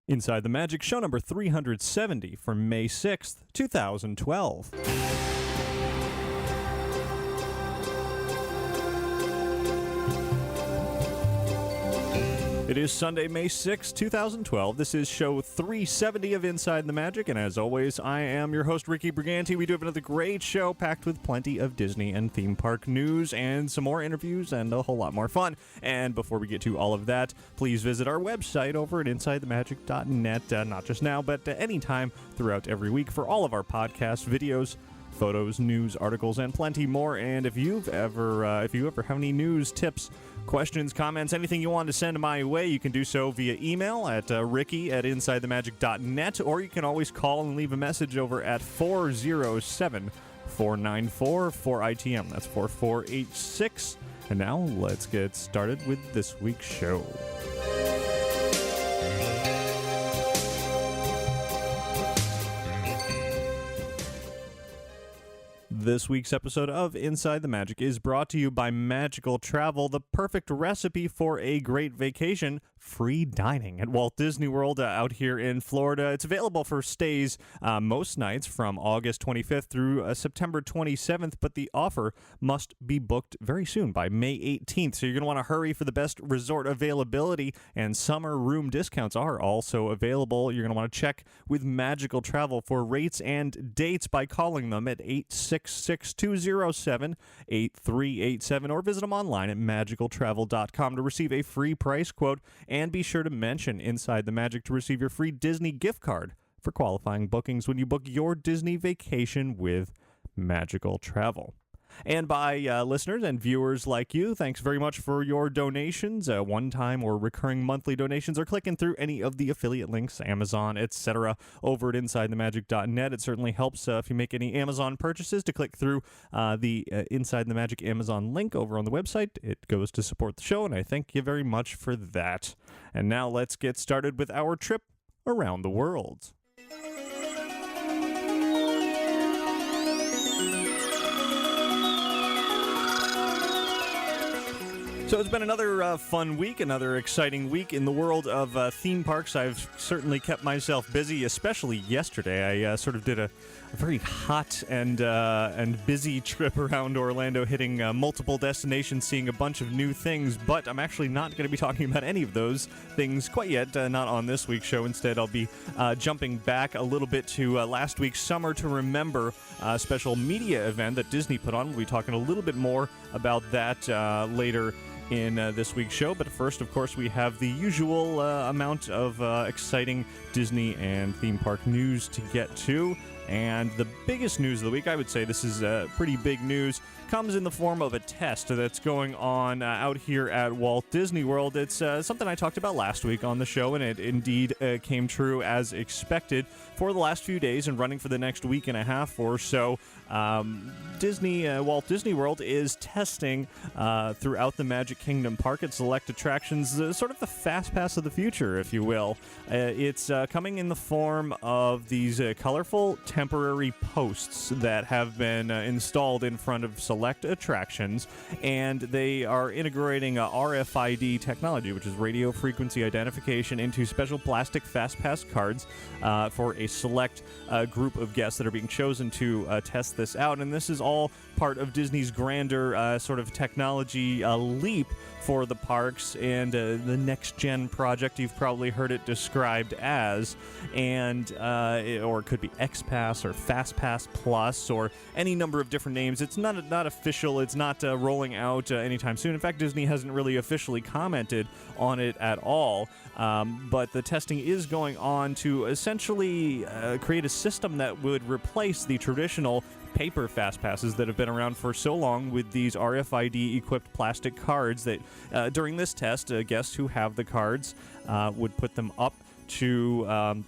Inside the Magic, show number 370 for May 6th, 2012. It is Sunday, May 6, 2012. This is show 370 of Inside the Magic, and as always, I am your host, Ricky Briganti. We do have another great show packed with plenty of Disney and theme park news and some more interviews and a whole lot more fun. And before we get to all of that, please visit our website over at InsideTheMagic.net, not just now, but anytime throughout every week for all of our podcasts, videos, photos, news, articles, and plenty more. And if you ever have any news, tips, questions, comments, anything you want to send my way, you can do so via email at ricky@insidethemagic.net, or you can always call and leave a message over at 407-494-4ITM. That's 4486. And now let's get started with this week's show. This week's episode of Inside the Magic is brought to you by Magical Travel, the perfect recipe for a great vacation, free dining at Walt Disney World out here in Florida. It's available for stays most nights from August 25th through September 27th, but the offer must be booked very soon by May 18th, so you're going to want to hurry for the best resort availability, and summer room discounts are also available. You're going to want to check with Magical Travel for rates and dates by calling them at 866-207-8387 or visit them online at magicaltravel.com to receive a free price quote, and be sure to mention Inside the Magic to receive your free Disney gift card for qualifying bookings when you book your Disney vacation with Magical Travel. And by listeners and viewers like you, thanks very much for your donations, one-time or recurring monthly donations, or clicking through any of the affiliate links, Amazon, etc., over at InsideTheMagic.net. It certainly helps if you make any Amazon purchases to click through the Inside the Magic Amazon link over on the website. It goes to support the show, and I thank you very much for that. And now let's get started with our trip around the world. So it's been another fun week, another exciting week in the world of theme parks. I've certainly kept myself busy, especially yesterday. I sort of did a very hot and busy trip around Orlando, hitting multiple destinations, seeing a bunch of new things, but I'm actually not going to be talking about any of those things quite yet, not on this week's show. Instead, I'll be jumping back a little bit to last week's Summer to Remember special media event that Disney put on. We'll be talking a little bit more about that later in this week's show, but first, of course, we have the usual amount of exciting Disney and theme park news to get to. And the biggest news of the week, I would say this is pretty big news, comes in the form of a test that's going on out here at Walt Disney World. It's something I talked about last week on the show, and it indeed came true as expected. For the last few days and running for the next week and a half or so, Walt Disney World is testing throughout the Magic Kingdom park at select attractions, sort of the Fastpass of the future, if you will. It's coming in the form of these colorful temporary posts that have been installed in front of select attractions, and they are integrating RFID technology, which is radio frequency identification, into special plastic Fastpass cards for a select group of guests that are being chosen to test this out. And this is all part of Disney's grander sort of technology leap for the parks and the next-gen project. You've probably heard it described as, and or it could be XPass or FastPass Plus or any number of different names. It's not official. It's not rolling out anytime soon. In fact, Disney hasn't really officially commented on it at all. But the testing is going on to essentially create a system that would replace the traditional paper Fastpasses that have been around for so long with these RFID-equipped plastic cards that during this test, guests who have the cards would put them up to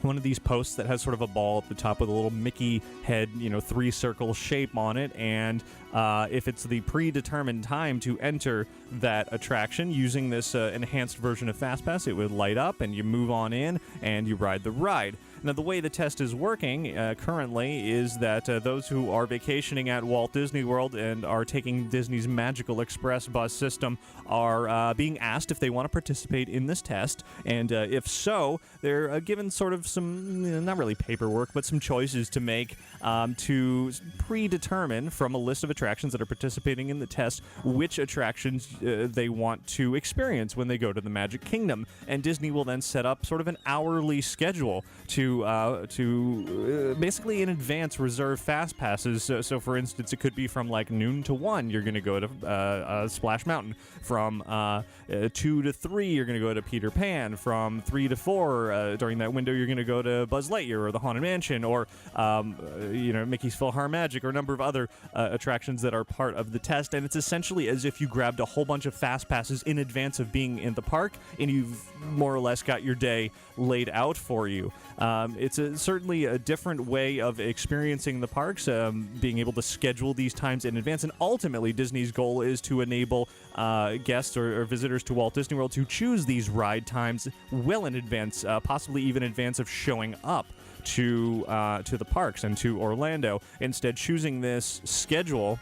one of these posts that has sort of a ball at the top with a little Mickey head, three-circle shape on it, and if it's the predetermined time to enter that attraction using this enhanced version of Fastpass, it would light up, and you move on in, and you ride the ride. Now, the way the test is working currently is that those who are vacationing at Walt Disney World and are taking Disney's Magical Express bus system are being asked if they want to participate in this test, and if so, they're given sort of some, not really paperwork, but some choices to make to predetermine from a list of attractions that are participating in the test which attractions they want to experience when they go to the Magic Kingdom. And Disney will then set up sort of an hourly schedule to basically in advance reserve fast passes. So for instance, it could be from like noon to 1, you're going to go to Splash Mountain. From 2 to 3, you're going to go to Peter Pan. From 3 to 4, during that window, you're going to go to Buzz Lightyear or the Haunted Mansion or Mickey's PhilharMagic or a number of other attractions that are part of the test. And it's essentially as if you grabbed a whole bunch of fast passes in advance of being in the park, and you've more or less got your day laid out for you. It's certainly a different way of experiencing the parks, being able to schedule these times in advance. And ultimately, Disney's goal is to enable guests or visitors to Walt Disney World to choose these ride times well in advance, possibly even in advance of showing up to the parks and to Orlando. Instead, choosing this schedule.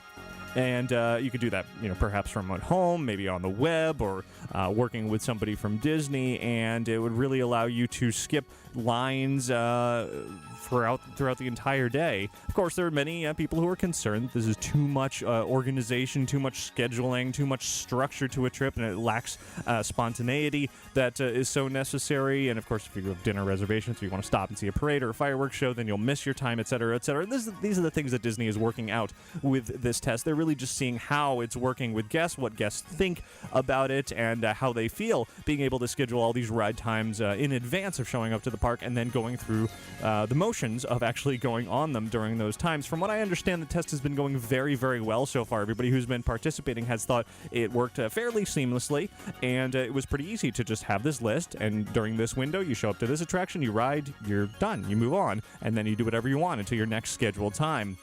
And you could do that, perhaps from at home, maybe on the web, or working with somebody from Disney, and it would really allow you to skip lines throughout the entire day. Of course, there are many people who are concerned this is too much organization, too much scheduling, too much structure to a trip, and it lacks spontaneity that is so necessary. And of course, if you have dinner reservations, or you want to stop and see a parade or a fireworks show, then you'll miss your time, etc., etc. These are the things that Disney is working out with this test. They're really just seeing how it's working with guests, what guests think about it, and how they feel, being able to schedule all these ride times in advance of showing up to the park and then going through the motions of actually going on them during those times. From what I understand, the test has been going very, very well so far. Everybody who's been participating has thought it worked fairly seamlessly, and it was pretty easy to just have this list, and during this window, you show up to this attraction, you ride, you're done, you move on, and then you do whatever you want until your next scheduled time.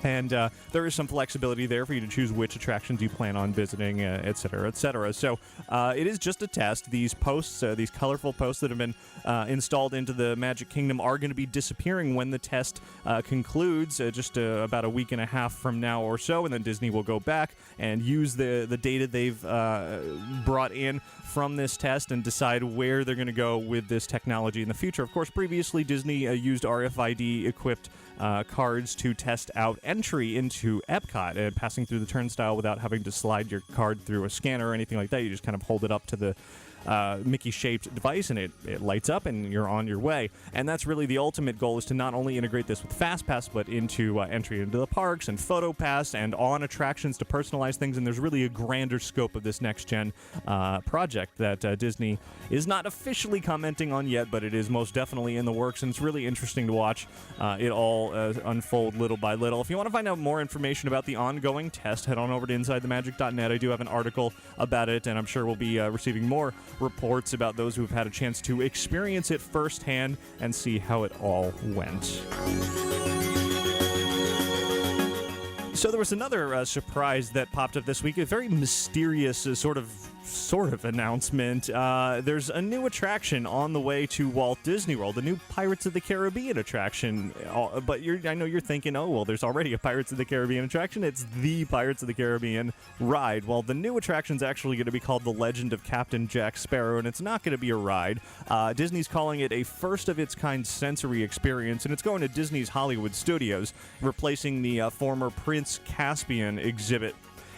And there is some flexibility there for you to choose which attractions you plan on visiting, et cetera, et cetera. So it is just a test. These posts, these colorful posts that have been installed into the Magic Kingdom are going to be disappearing when the test concludes, just about a week and a half from now or so. And then Disney will go back and use the data they've brought in from this test and decide where they're going to go with this technology in the future. Of course, previously Disney used RFID-equipped cards to test out entry into Epcot, passing through the turnstile without having to slide your card through a scanner or anything like that. You just kind of hold it up to the Mickey-shaped device, and it lights up, and you're on your way. And that's really the ultimate goal, is to not only integrate this with Fastpass, but into entry into the parks and PhotoPass and on attractions to personalize things. And there's really a grander scope of this next-gen project that Disney is not officially commenting on yet, but it is most definitely in the works, and it's really interesting to watch it all unfold little by little. If you want to find out more information about the ongoing test, head on over to InsideTheMagic.net. I do have an article about it, and I'm sure we'll be receiving more reports about those who've had a chance to experience it firsthand and see how it all went. So there was another surprise that popped up this week, a very mysterious sort of announcement. There's a new attraction on the way to Walt Disney World, a new Pirates of the Caribbean attraction. But I know you're thinking, oh, well, there's already a Pirates of the Caribbean attraction. It's the Pirates of the Caribbean ride. Well, the new attraction's actually going to be called The Legend of Captain Jack Sparrow, and it's not going to be a ride. Disney's calling it a first-of-its-kind sensory experience, and it's going to Disney's Hollywood Studios, replacing the former Prince Caspian exhibit.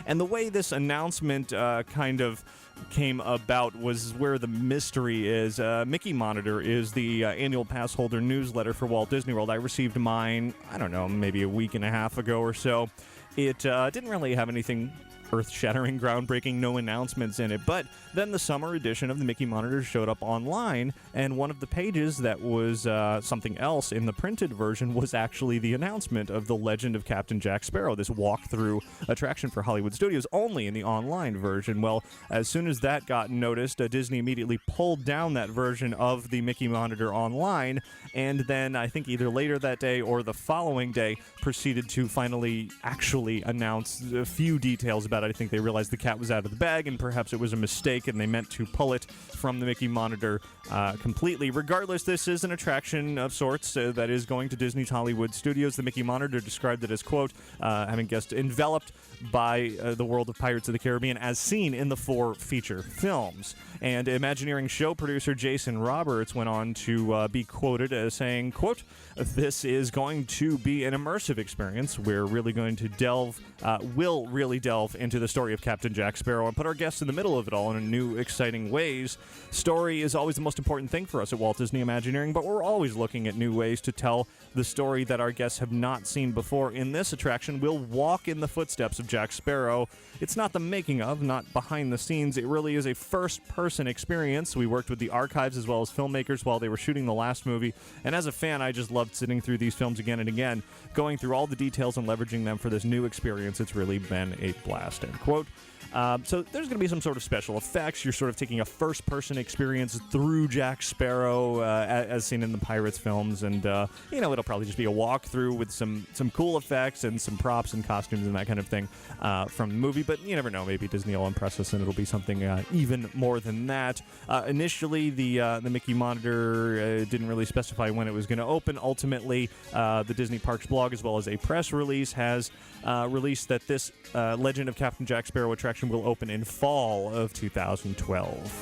And the way this announcement kind of came about was where the mystery is. Mickey Monitor is the annual pass holder newsletter for Walt Disney World. I received mine, I don't know, maybe a week and a half ago or so. It didn't really have anything earth-shattering, groundbreaking, no announcements in it. But then the summer edition of the Mickey Monitor showed up online, and one of the pages that was something else in the printed version was actually the announcement of The Legend of Captain Jack Sparrow, this walk-through attraction for Hollywood Studios, only in the online version. Well, as soon as that got noticed, Disney immediately pulled down that version of the Mickey Monitor online, and then I think either later that day or the following day proceeded to finally actually announce a few details about but I think they realized the cat was out of the bag, and perhaps it was a mistake, and they meant to pull it from the Mickey Monitor completely. Regardless, this is an attraction of sorts that is going to Disney's Hollywood Studios. The Mickey Monitor described it as, quote, having guessed, enveloped by the world of Pirates of the Caribbean as seen in the 4 feature films. And Imagineering show producer Jason Roberts went on to be quoted as saying, quote, "This is going to be an immersive experience. We're really going to will really delve into the story of Captain Jack Sparrow and put our guests in the middle of it all in new, exciting ways. Story is always the most important thing for us at Walt Disney Imagineering, but we're always looking at new ways to tell the story that our guests have not seen before. In this attraction, we'll walk in the footsteps of Jack Sparrow. It's not the making of, not behind the scenes. It really is a first-person experience. We worked with the archives as well as filmmakers while they were shooting the last movie, and as a fan, I just loved sitting through these films again and again, going through all the details and leveraging them for this new experience. It's really been a blast," end quote. So there's going to be some sort of special effects. You're sort of taking a first-person experience through Jack Sparrow as seen in the Pirates films, and it'll probably just be a walkthrough with some cool effects and some props and costumes and that kind of thing from the movie. But you never know. Maybe Disney will impress us, and it'll be something even more than that. Initially, the Mickey Monitor didn't really specify when it was going to open. Ultimately, the Disney Parks blog, as well as a press release, has released that this Legend of Captain Jack Sparrow attraction will open in fall of 2012.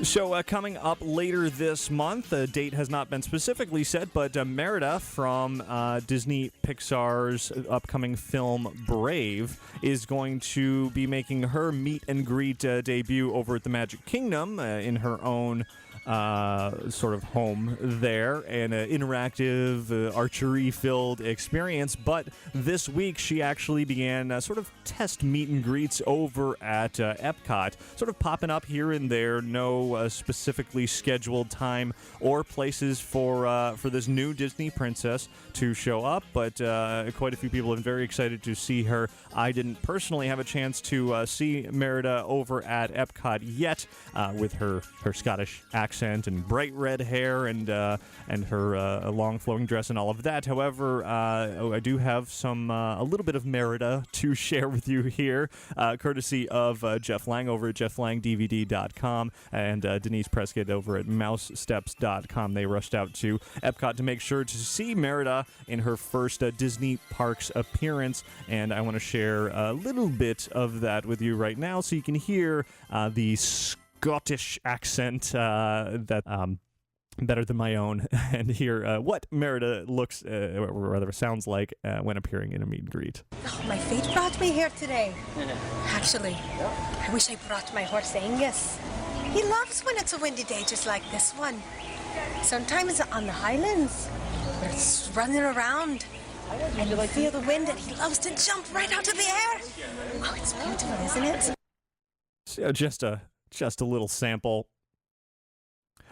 So coming up later this month, a date has not been specifically set, but Merida from Disney Pixar's upcoming film Brave is going to be making her meet and greet debut over at the Magic Kingdom in her own sort of home there, an interactive, archery-filled experience. But this week, she actually began sort of test meet and greets over at Epcot, sort of popping up here and there. No specifically scheduled time or places for this new Disney princess to show up, but quite a few people have been very excited to see her. I didn't personally have a chance to see Merida over at Epcot yet, with her Scottish accent and bright red hair and her long flowing dress and all of that. However, I do have a little bit of Merida to share with you here, courtesy of Jeff Lang over at jefflangdvd.com and Denise Prescott over at mousesteps.com. They rushed out to Epcot to make sure to see Merida in her first Disney Parks appearance, and I want to share a little bit of that with you right now so you can hear the Scottish accent that better than my own, and hear what Merida looks, or rather sounds like when appearing in a meet and greet. Oh, my fate brought me here today. Actually, I wish I brought my horse Angus. He loves when it's a windy day just like this one. Sometimes on the Highlands, where it's running around, and you feel the wind, and he loves to jump right out of the air. Oh, it's beautiful, isn't it? So just a little sample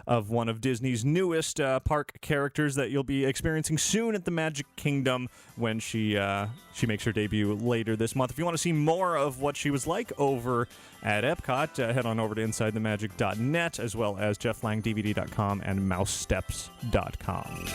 of one of Disney's newest park characters that you'll be experiencing soon at the Magic Kingdom when she makes her debut later this month. If you want to see more of what she was like over at Epcot, head on over to InsideTheMagic.net, as well as JeffLangDVD.com and MouseSteps.com.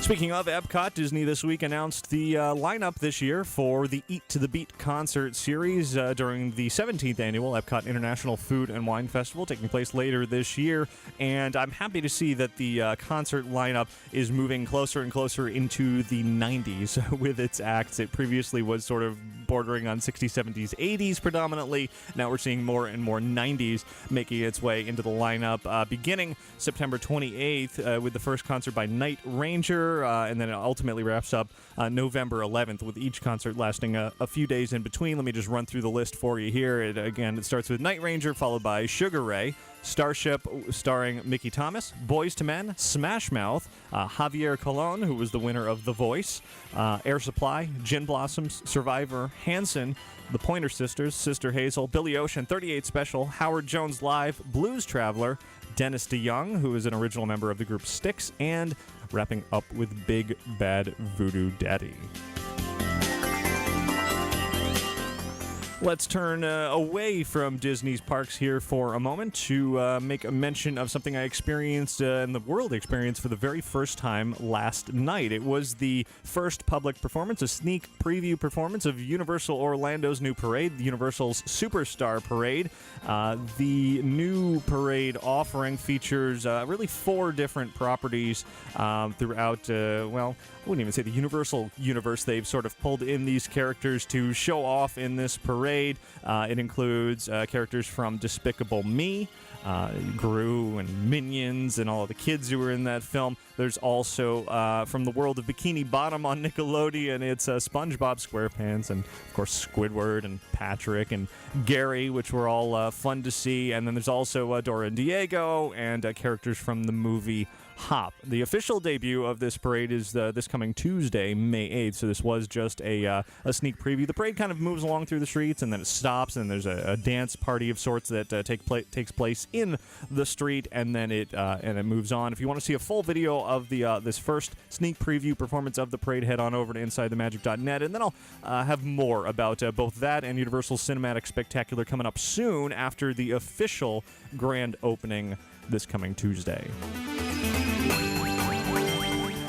Speaking of Epcot, Disney this week announced the lineup this year for the Eat to the Beat concert series during the 17th annual Epcot International Food and Wine Festival, taking place later this year. And I'm happy to see that the concert lineup is moving closer and closer into the 90s with its acts. It previously was sort of bordering on 60s, 70s, 80s predominantly. Now we're seeing more and more 90s making its way into the lineup, beginning September 28th with the first concert by Night Ranger. And then it ultimately wraps up November 11th, with each concert lasting a few days in between. Let me just run through the list for you here. It starts with Night Ranger, followed by Sugar Ray, Starship starring Mickey Thomas, Boys to Men, Smash Mouth, Javier Colon, who was the winner of The Voice, Air Supply, Gin Blossoms, Survivor, Hanson, The Pointer Sisters, Sister Hazel, Billy Ocean, 38 Special, Howard Jones Live, Blues Traveler, Dennis DeYoung, who is an original member of the group Styx, and wrapping up with Big Bad Voodoo Daddy. Let's turn away from Disney's parks here for a moment to make a mention of something I experienced and the world experienced for the very first time last night. It was the first public performance, a sneak preview performance of Universal Orlando's new parade, Universal's Superstar Parade. The new parade offering features really 4 different properties throughout, well, I wouldn't even say the Universal universe. They've sort of pulled in these characters to show off in this parade. It includes characters from Despicable Me, Gru and Minions and all of the kids who were in that film. There's also from the world of Bikini Bottom on Nickelodeon, it's SpongeBob SquarePants and, of course, Squidward and Patrick and Gary, which were all fun to see. And then there's also Dora and Diego and characters from the movie Hop. The official debut of this parade is this coming Tuesday, May 8th, so this was just a sneak preview. The parade kind of moves along through the streets, and then it stops, and there's a dance party of sorts that takes place in the street, and then it moves on. If you want to see a full video of this first sneak preview performance of the parade, head on over to InsideTheMagic.net, and then I'll have more about both that and Universal's Cinematic Spectacular coming up soon after the official grand opening this coming Tuesday.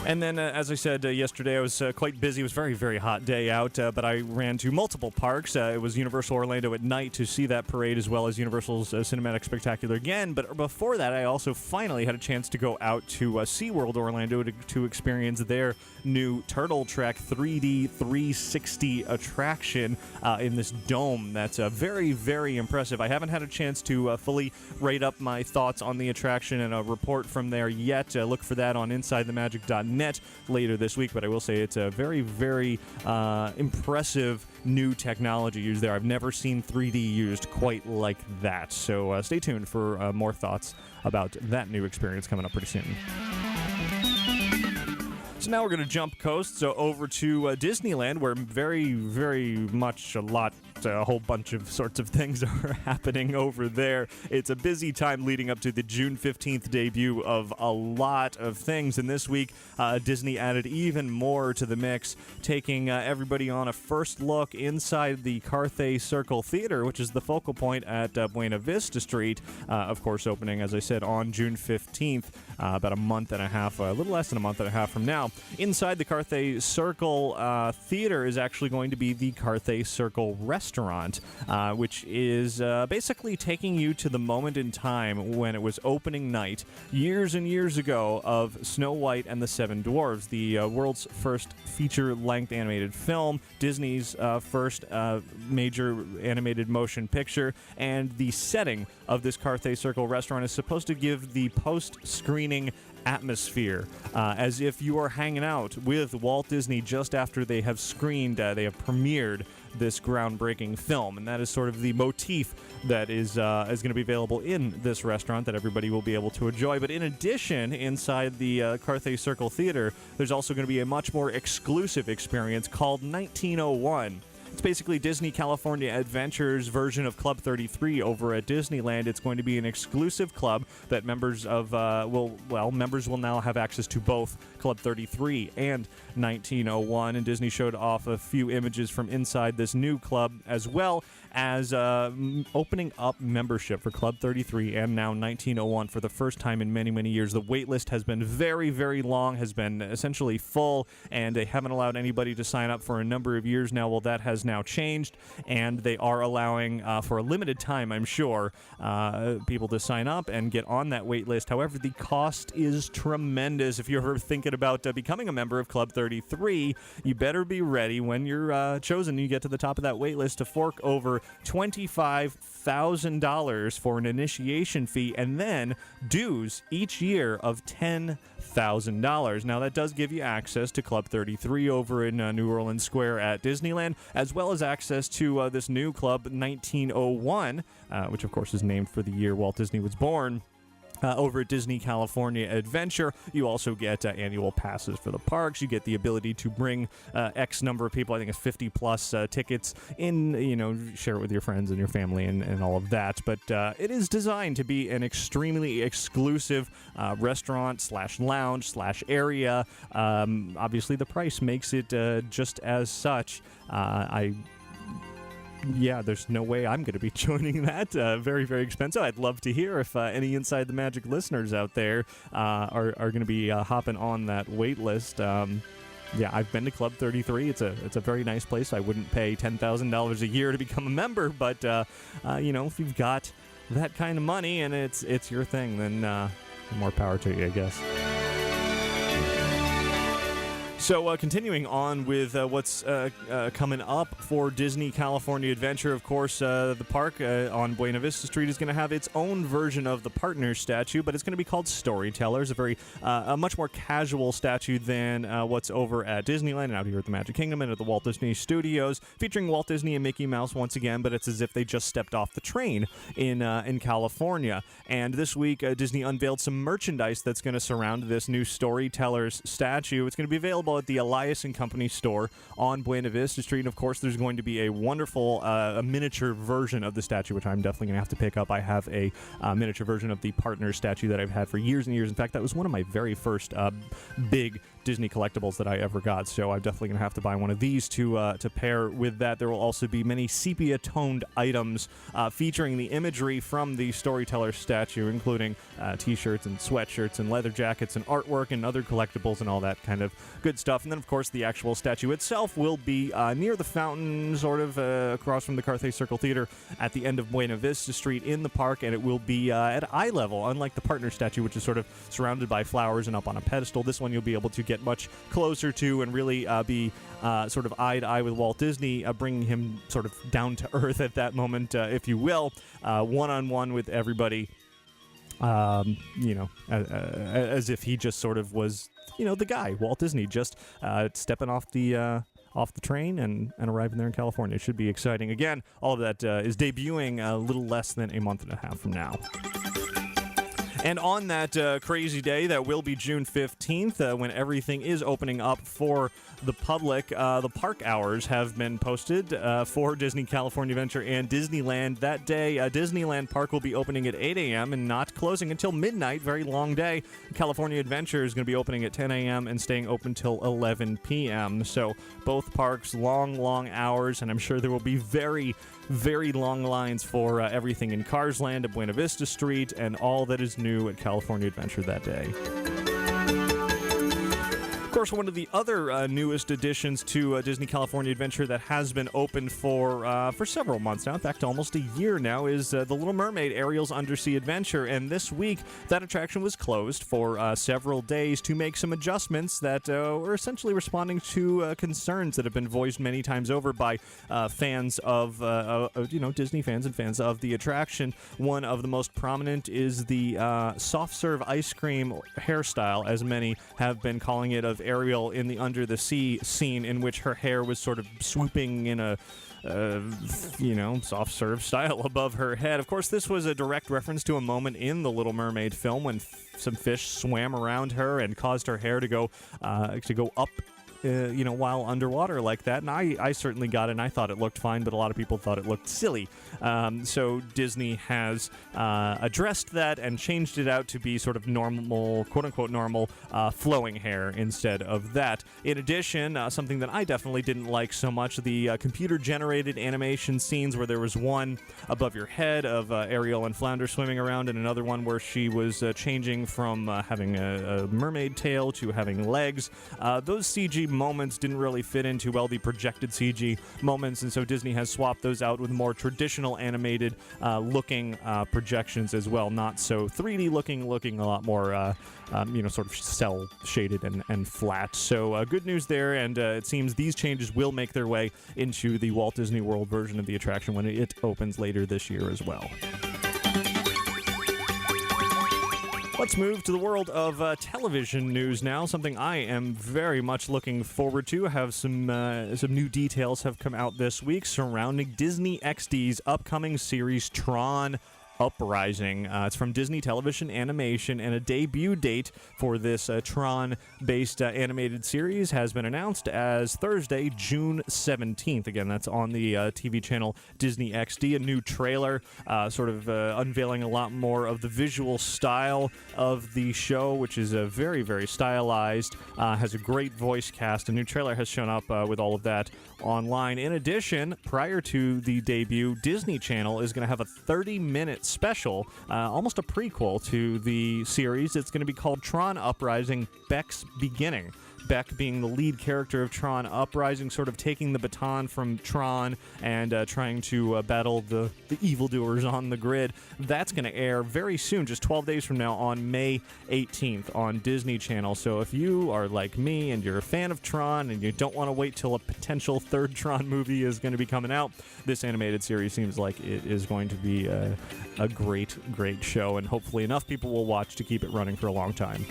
And then, as I said yesterday, I was quite busy. It was a very, very hot day out, but I ran to multiple parks. It was Universal Orlando at night to see that parade, as well as Universal's Cinematic Spectacular again. But before that, I also finally had a chance to go out to SeaWorld Orlando to experience their new Turtle Trek 3D 360 attraction in this dome. That's very, very impressive. I haven't had a chance to fully rate up my thoughts on the attraction and a report from there yet. Look for that on InsideTheMagic.net later this week, but I will say it's a very, very impressive new technology used there. I've never seen 3D used quite like that. So stay tuned for more thoughts about that new experience coming up pretty soon. So now we're going to jump coast over to Disneyland, where very, very much a whole bunch of sorts of things are happening over there. It's a busy time leading up to the June 15th debut of a lot of things. And this week, Disney added even more to the mix, taking everybody on a first look inside the Carthay Circle Theater, which is the focal point at Buena Vista Street. Of course, opening, as I said, on June 15th, about a month and a half, a little less than a month and a half from now. Inside the Carthay Circle Theater is actually going to be the Carthay Circle Restaurant, which is basically taking you to the moment in time when it was opening night years and years ago of Snow White and the Seven Dwarfs, the world's first feature-length animated film, Disney's first major animated motion picture, and the setting of this Carthay Circle Restaurant is supposed to give the post-screening atmosphere, as if you are hanging out with Walt Disney just after they have screened, they have premiered this groundbreaking film. And that is sort of the motif that is going to be available in this restaurant that everybody will be able to enjoy. But in addition, inside the Carthay Circle Theater, there's also going to be a much more exclusive experience called 1901. It's basically Disney California Adventures version of Club 33 over at Disneyland. It's going to be an exclusive club that members of members will now have access to both Club 33 and 1901. And Disney showed off a few images from inside this new club, as well as opening up membership for Club 33 and now 1901 for the first time in many, many years. The wait list has been very, very long, has been essentially full, and they haven't allowed anybody to sign up for a number of years now. Well, that has now changed, and they are allowing, for a limited time, I'm sure, people to sign up and get on that wait list. However, the cost is tremendous. If you're ever thinking about becoming a member of Club 33, you better be ready when you're chosen. You get to the top of that wait list to fork over $25,000 for an initiation fee, and then dues each year of $10,000. Now, that does give you access to Club 33 over in New Orleans Square at Disneyland, as well as access to this new club 1901, which of course is named for the year Walt Disney was born. Over at Disney California Adventure, you also get annual passes for the parks. You get the ability to bring X number of people, I think it's 50 plus tickets in, share it with your friends and your family and all of that. But it is designed to be an extremely exclusive restaurant/lounge/area. Obviously, the price makes it just as such. yeah, there's no way I'm going to be joining that. Very, very expensive. I'd love to hear if any Inside the Magic listeners out there are going to be hopping on that wait list. Yeah, I've been to Club 33. It's a very nice place. I wouldn't pay $10,000 a year to become a member, but if you've got that kind of money and it's your thing, then more power to you, I guess. So continuing on with what's coming up for Disney California Adventure, of course, the park on Buena Vista Street is going to have its own version of the partner statue, but it's going to be called Storytellers, a much more casual statue than what's over at Disneyland and out here at the Magic Kingdom and at the Walt Disney Studios, featuring Walt Disney and Mickey Mouse once again, but it's as if they just stepped off the train in California. And this week, Disney unveiled some merchandise that's going to surround this new Storytellers statue. It's going to be available at the Elias & Company store on Buena Vista Street. And of course, there's going to be a wonderful a miniature version of the statue, which I'm definitely going to have to pick up. I have a miniature version of the partner statue that I've had for years and years. In fact, that was one of my very first big Disney collectibles that I ever got. So I'm definitely going to have to buy one of these to pair with that. There will also be many sepia-toned items featuring the imagery from the Storyteller statue, including t-shirts and sweatshirts and leather jackets and artwork and other collectibles and all that kind of good stuff. And then, of course, the actual statue itself will be near the fountain, sort of across from the Carthay Circle Theater at the end of Buena Vista Street in the park, and it will be at eye level, unlike the partner statue, which is sort of surrounded by flowers and up on a pedestal. This one you'll be able to get much closer to and really be sort of eye to eye with Walt Disney, bringing him sort of down to earth at that moment, if you will, one-on-one with everybody, as if he just sort of was, the guy, Walt Disney, just stepping off the train and arriving there in California. It should be exciting. Again, all of that is debuting a little less than a month and a half from now. And on that crazy day, that will be June 15th, when everything is opening up for the public, the park hours have been posted for Disney California Adventure and Disneyland. That day, Disneyland Park will be opening at 8 a.m. and not closing until midnight. Very long day. California Adventure is going to be opening at 10 a.m. and staying open till 11 p.m. So both parks, long hours, and I'm sure there will be very, very long lines for everything in Cars Land at Buena Vista Street and all that is new at California Adventure that day. Of course, one of the other newest additions to Disney California Adventure that has been open for several months now, in fact, almost a year now, is The Little Mermaid Ariel's Undersea Adventure. And this week, that attraction was closed for several days to make some adjustments that were essentially responding to concerns that have been voiced many times over by fans of, Disney fans and fans of the attraction. One of the most prominent is the soft serve ice cream hairstyle, as many have been calling it, of Ariel in the Under the Sea scene, in which her hair was sort of swooping in a soft serve style above her head. Of course, this was a direct reference to a moment in the Little Mermaid film when some fish swam around her and caused her hair to go up while underwater like that. And I certainly got it, and I thought it looked fine, but a lot of people thought it looked silly. So Disney has addressed that and changed it out to be sort of normal, quote-unquote normal, flowing hair instead of that. In addition, something that I definitely didn't like so much, the computer-generated animation scenes where there was one above your head of Ariel and Flounder swimming around, and another one where she was changing from having a mermaid tail to having legs. Those CG moments didn't really fit into, well, the projected CG moments, and so Disney has swapped those out with more traditional animated looking projections as well, not so 3D looking a lot more sort of cell shaded and flat. So good news there, and it seems these changes will make their way into the Walt Disney World version of the attraction when it opens later this year as well. Let's move to the world of television news now, something I am very much looking forward to. I have some new details have come out this week surrounding Disney XD's upcoming series Tron Uprising. It's from Disney Television Animation, and a debut date for this Tron-based animated series has been announced as Thursday, June 17th. Again, that's on the TV channel Disney XD. A new trailer unveiling a lot more of the visual style of the show, which is very, very stylized, has a great voice cast. A new trailer has shown up with all of that online. In addition, prior to the debut, Disney Channel is going to have a 30-minute special, almost a prequel to the series. It's going to be called Tron Uprising: Beck's Beginning. Beck being the lead character of Tron Uprising, sort of taking the baton from Tron and trying to battle the evildoers on the grid. That's going to air very soon, just 12 days from now, on May 18th on Disney Channel. So if you are like me and you're a fan of Tron and you don't want to wait till a potential third Tron movie is going to be coming out, this animated series seems like it is going to be a great, great show, and hopefully enough people will watch to keep it running for a long time.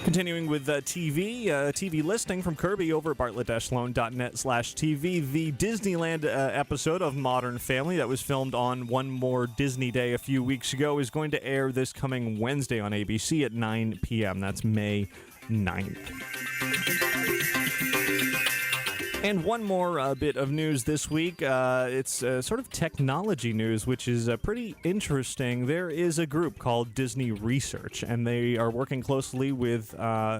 Continuing with TV listing from Kirby over at bartlett-sloan.net/TV. The Disneyland episode of Modern Family that was filmed on One More Disney Day a few weeks ago is going to air this coming Wednesday on ABC at 9 p.m. That's May 9th. And one more bit of news this week. It's sort of technology news, which is pretty interesting. There is a group called Disney Research, and they are working closely with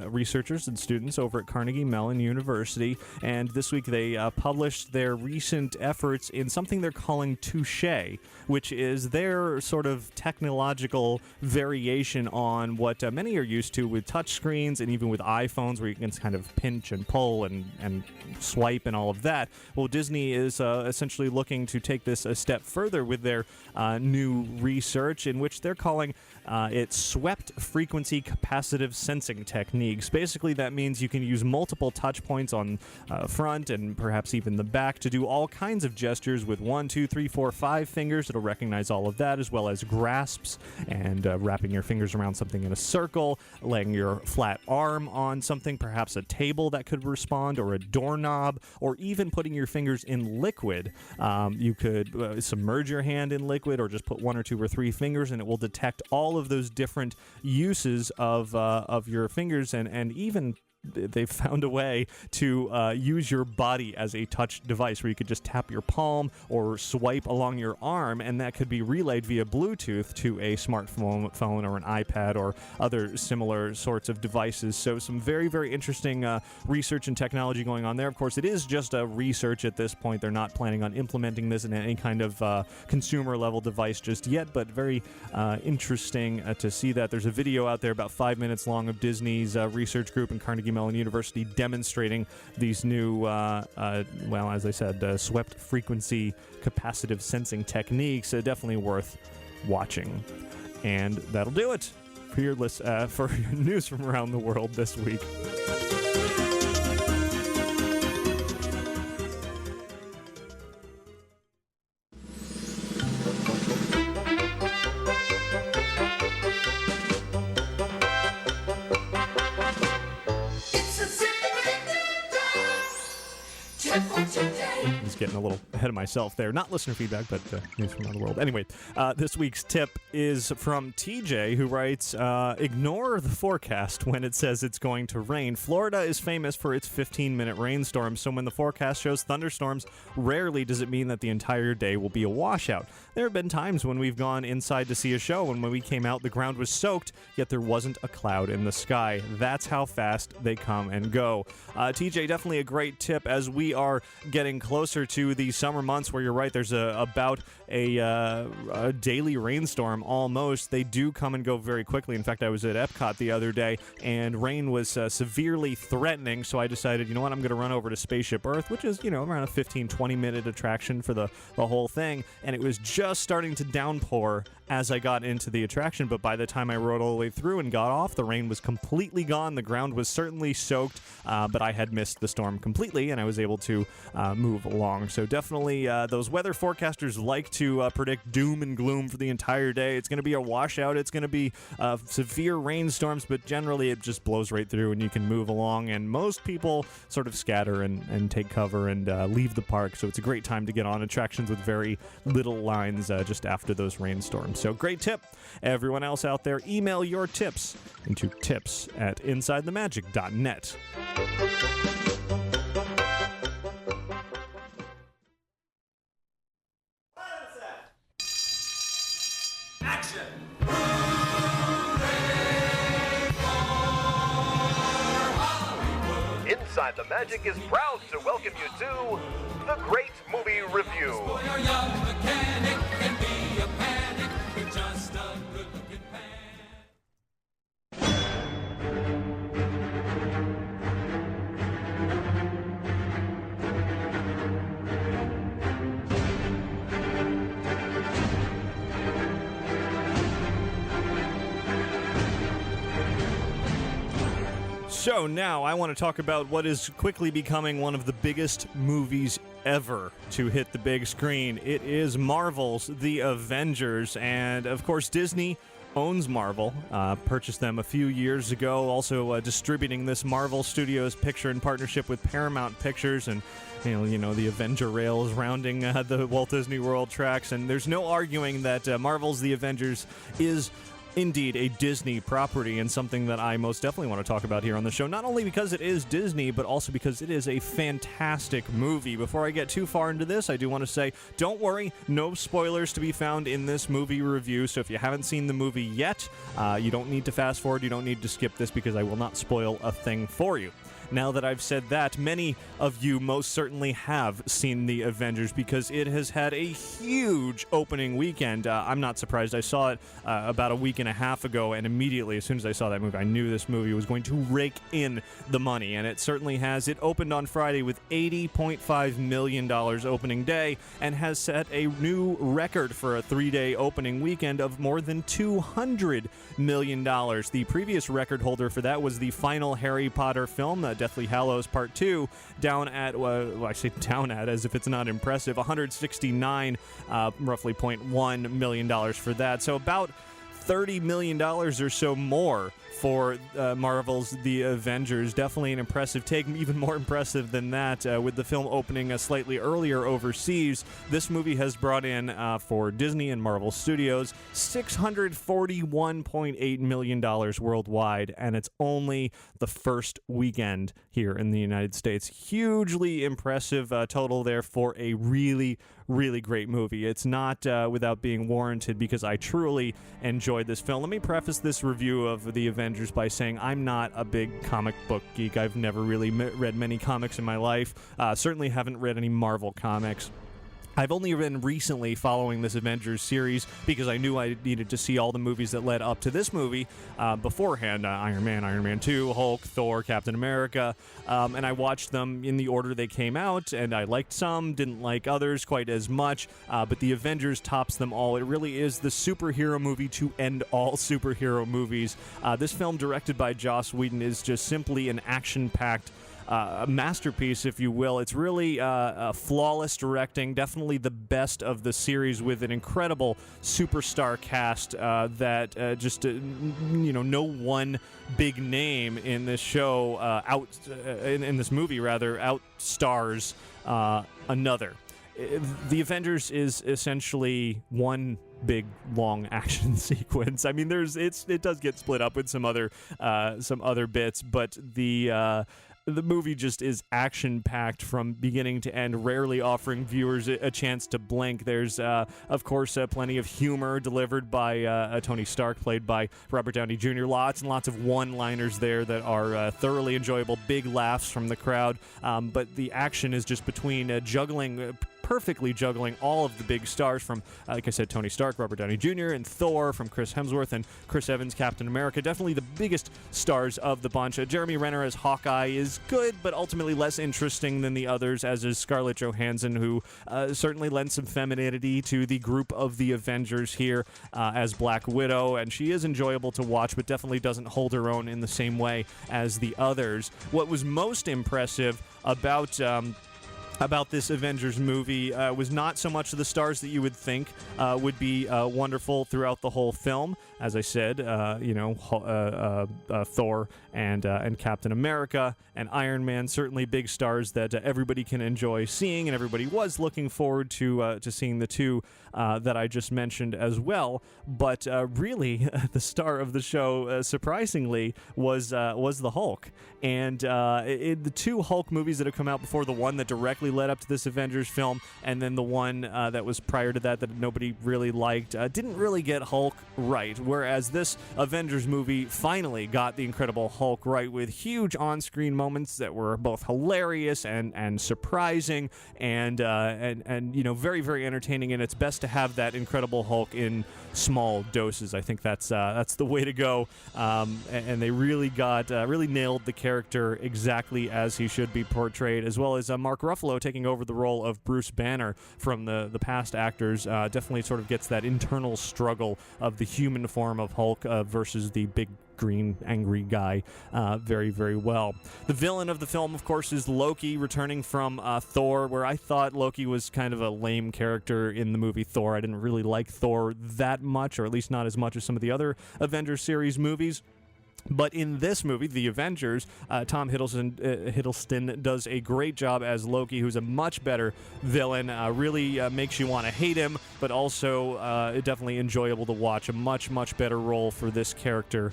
researchers and students over at Carnegie Mellon University. And this week they published their recent efforts in something they're calling Touche, which is their sort of technological variation on what many are used to with touchscreens and even with iPhones, where you can kind of pinch and pull and swipe and all of that. Well, Disney is essentially looking to take this a step further with their new research, in which they're calling it swept frequency capacitive sensing techniques. Basically, that means you can use multiple touch points on front and perhaps even the back to do all kinds of gestures with 1, 2, 3, 4, 5 fingers. It'll recognize all of that, as well as grasps and wrapping your fingers around something in a circle, laying your flat arm on something, perhaps a table that could respond, or a doorknob, or even putting your fingers in liquid. You could submerge your hand in liquid, or just put 1 or 2 or 3 fingers, and it will detect all of those different uses of your fingers, and even they've found a way to use your body as a touch device, where you could just tap your palm or swipe along your arm, and that could be relayed via Bluetooth to a smartphone or an iPad or other similar sorts of devices. So some very, very interesting research and technology going on there. Of course, it is just a research at this point. They're not planning on implementing this in any kind of consumer-level device just yet, but very interesting to see that. There's a video out there about 5 minutes long of Disney's research group and Carnegie Mellon University demonstrating these new, as I said, swept frequency capacitive sensing techniques. Definitely worth watching. And that'll do it for your news from around the world this week. Getting a little ahead of myself there. Not listener feedback, but news from around the world. Anyway, this week's tip is from TJ, who writes, ignore the forecast when it says it's going to rain. Florida is famous for its 15-minute rainstorms, so when the forecast shows thunderstorms, rarely does it mean that the entire day will be a washout. There have been times when we've gone inside to see a show, and when we came out, the ground was soaked, yet there wasn't a cloud in the sky. That's how fast they come and go. TJ, definitely a great tip as we are getting closer to the summer months, where you're right, there's about a daily rainstorm almost. They do come and go very quickly. In fact, I was at Epcot the other day, and rain was severely threatening, so I decided, you know what, I'm going to run over to Spaceship Earth, which is, around a 15-20 minute attraction for the whole thing, and it was just starting to downpour as I got into the attraction, but by the time I rode all the way through and got off, the rain was completely gone. The ground was certainly soaked, but I had missed the storm completely, and I was able to move along wrong. So definitely those weather forecasters like to predict doom and gloom for the entire day. It's going to be a washout. It's going to be severe rainstorms, but generally it just blows right through and you can move along. And most people sort of scatter and take cover and leave the park. So it's a great time to get on attractions with very little lines just after those rainstorms. So great tip. Everyone else out there, email your tips into tips@insidethemagic.net. Action! Inside the Magic is proud to welcome you to the Great Movie Review. Your young mechanic can be a panic with just a good-looking pan. So now I want to talk about what is quickly becoming one of the biggest movies ever to hit the big screen. It is Marvel's The Avengers, and of course Disney owns Marvel, purchased them a few years ago, also distributing this Marvel Studios picture in partnership with Paramount Pictures, and you know the Avenger rails rounding the Walt Disney World tracks, and there's no arguing that Marvel's The Avengers is indeed a Disney property, and something that I most definitely want to talk about here on the show, not only because it is Disney, but also because it is a fantastic movie. Before I get too far into this, I do want to say, don't worry, no spoilers to be found in this movie review, so if you haven't seen the movie yet, you don't need to fast forward, you don't need to skip this, because I will not spoil a thing for you. Now that I've said that, many of you most certainly have seen The Avengers because it has had a huge opening weekend. I'm not surprised. I saw it about a week and a half ago, and immediately, as soon as I saw that movie, I knew this movie was going to rake in the money, and it certainly has. It opened on Friday with $80.5 million opening day and has set a new record for a 3-day opening weekend of more than $200 million. The previous record holder for that was the final Harry Potter film, Deathly Hallows Part 2, down at, I say down at as if it's not impressive, $169, roughly $0.1 million for that. So about $30 million or so more for Marvel's The Avengers. Definitely an impressive take, even more impressive than that, with the film opening slightly earlier overseas. This movie has brought in, for Disney and Marvel Studios, $641.8 million worldwide, and it's only the first weekend here in the United States. Hugely impressive total there for a really great movie. It's not without being warranted, because I truly enjoyed this film. Let me preface this review of The Avengers by saying I'm not a big comic book geek. I've never really read many comics in my life. Certainly haven't read any Marvel comics. I've only been recently following this Avengers series because I knew I needed to see all the movies that led up to this movie beforehand. Iron Man, Iron Man 2, Hulk, Thor, Captain America, and I watched them in the order they came out, and I liked some, didn't like others quite as much, but the Avengers tops them all. It really is the superhero movie to end all superhero movies. This film, directed by Joss Whedon, is just simply an action-packed a masterpiece, if you will. It's really flawless directing, definitely the best of the series, with an incredible superstar cast that no one big name in this show in this movie outstars another. The Avengers is essentially one big long action sequence. I mean, it does get split up with some other bits, but the movie just is action-packed from beginning to end, rarely offering viewers a chance to blink. There's, of course, plenty of humor delivered by Tony Stark, played by Robert Downey Jr. Lots and lots of one-liners there that are thoroughly enjoyable, big laughs from the crowd. But the action is just between perfectly juggling all of the big stars from, like I said, Tony Stark, Robert Downey Jr., and Thor, from Chris Hemsworth and Chris Evans, Captain America. Definitely the biggest stars of the bunch. Jeremy Renner as Hawkeye is good, but ultimately less interesting than the others, as is Scarlett Johansson, who certainly lends some femininity to the group of the Avengers here as Black Widow, and she is enjoyable to watch, but definitely doesn't hold her own in the same way as the others. What was most impressive about about this Avengers movie was not so much the stars that you would think would be wonderful throughout the whole film. As I said, Thor and Captain America and Iron Man, certainly big stars that everybody can enjoy seeing, and everybody was looking forward to seeing the two that I just mentioned as well. But really, the star of the show, surprisingly, was the Hulk. And the two Hulk movies that have come out before, the one that directly led up to this Avengers film, and then the one that was prior to that nobody really liked, didn't really get Hulk right. Whereas this Avengers movie finally got the Incredible Hulk right, with huge on-screen moments that were both hilarious and surprising and very, very entertaining. And it's best to have that Incredible Hulk in small doses. I think that's the way to go. And they really nailed the character exactly as he should be portrayed, as well as Mark Ruffalo taking over the role of Bruce Banner from the past actors. Definitely sort of gets that internal struggle of the human form of Hulk versus the big green angry guy very, very well. The villain of the film, of course, is Loki, returning from Thor, where I thought Loki was kind of a lame character in the movie Thor. I didn't really like Thor that much, or at least not as much as some of the other Avengers series movies. But in this movie, The Avengers, Tom Hiddleston does a great job as Loki, who's a much better villain. Really makes you want to hate him, but also definitely enjoyable to watch. A much, much better role for this character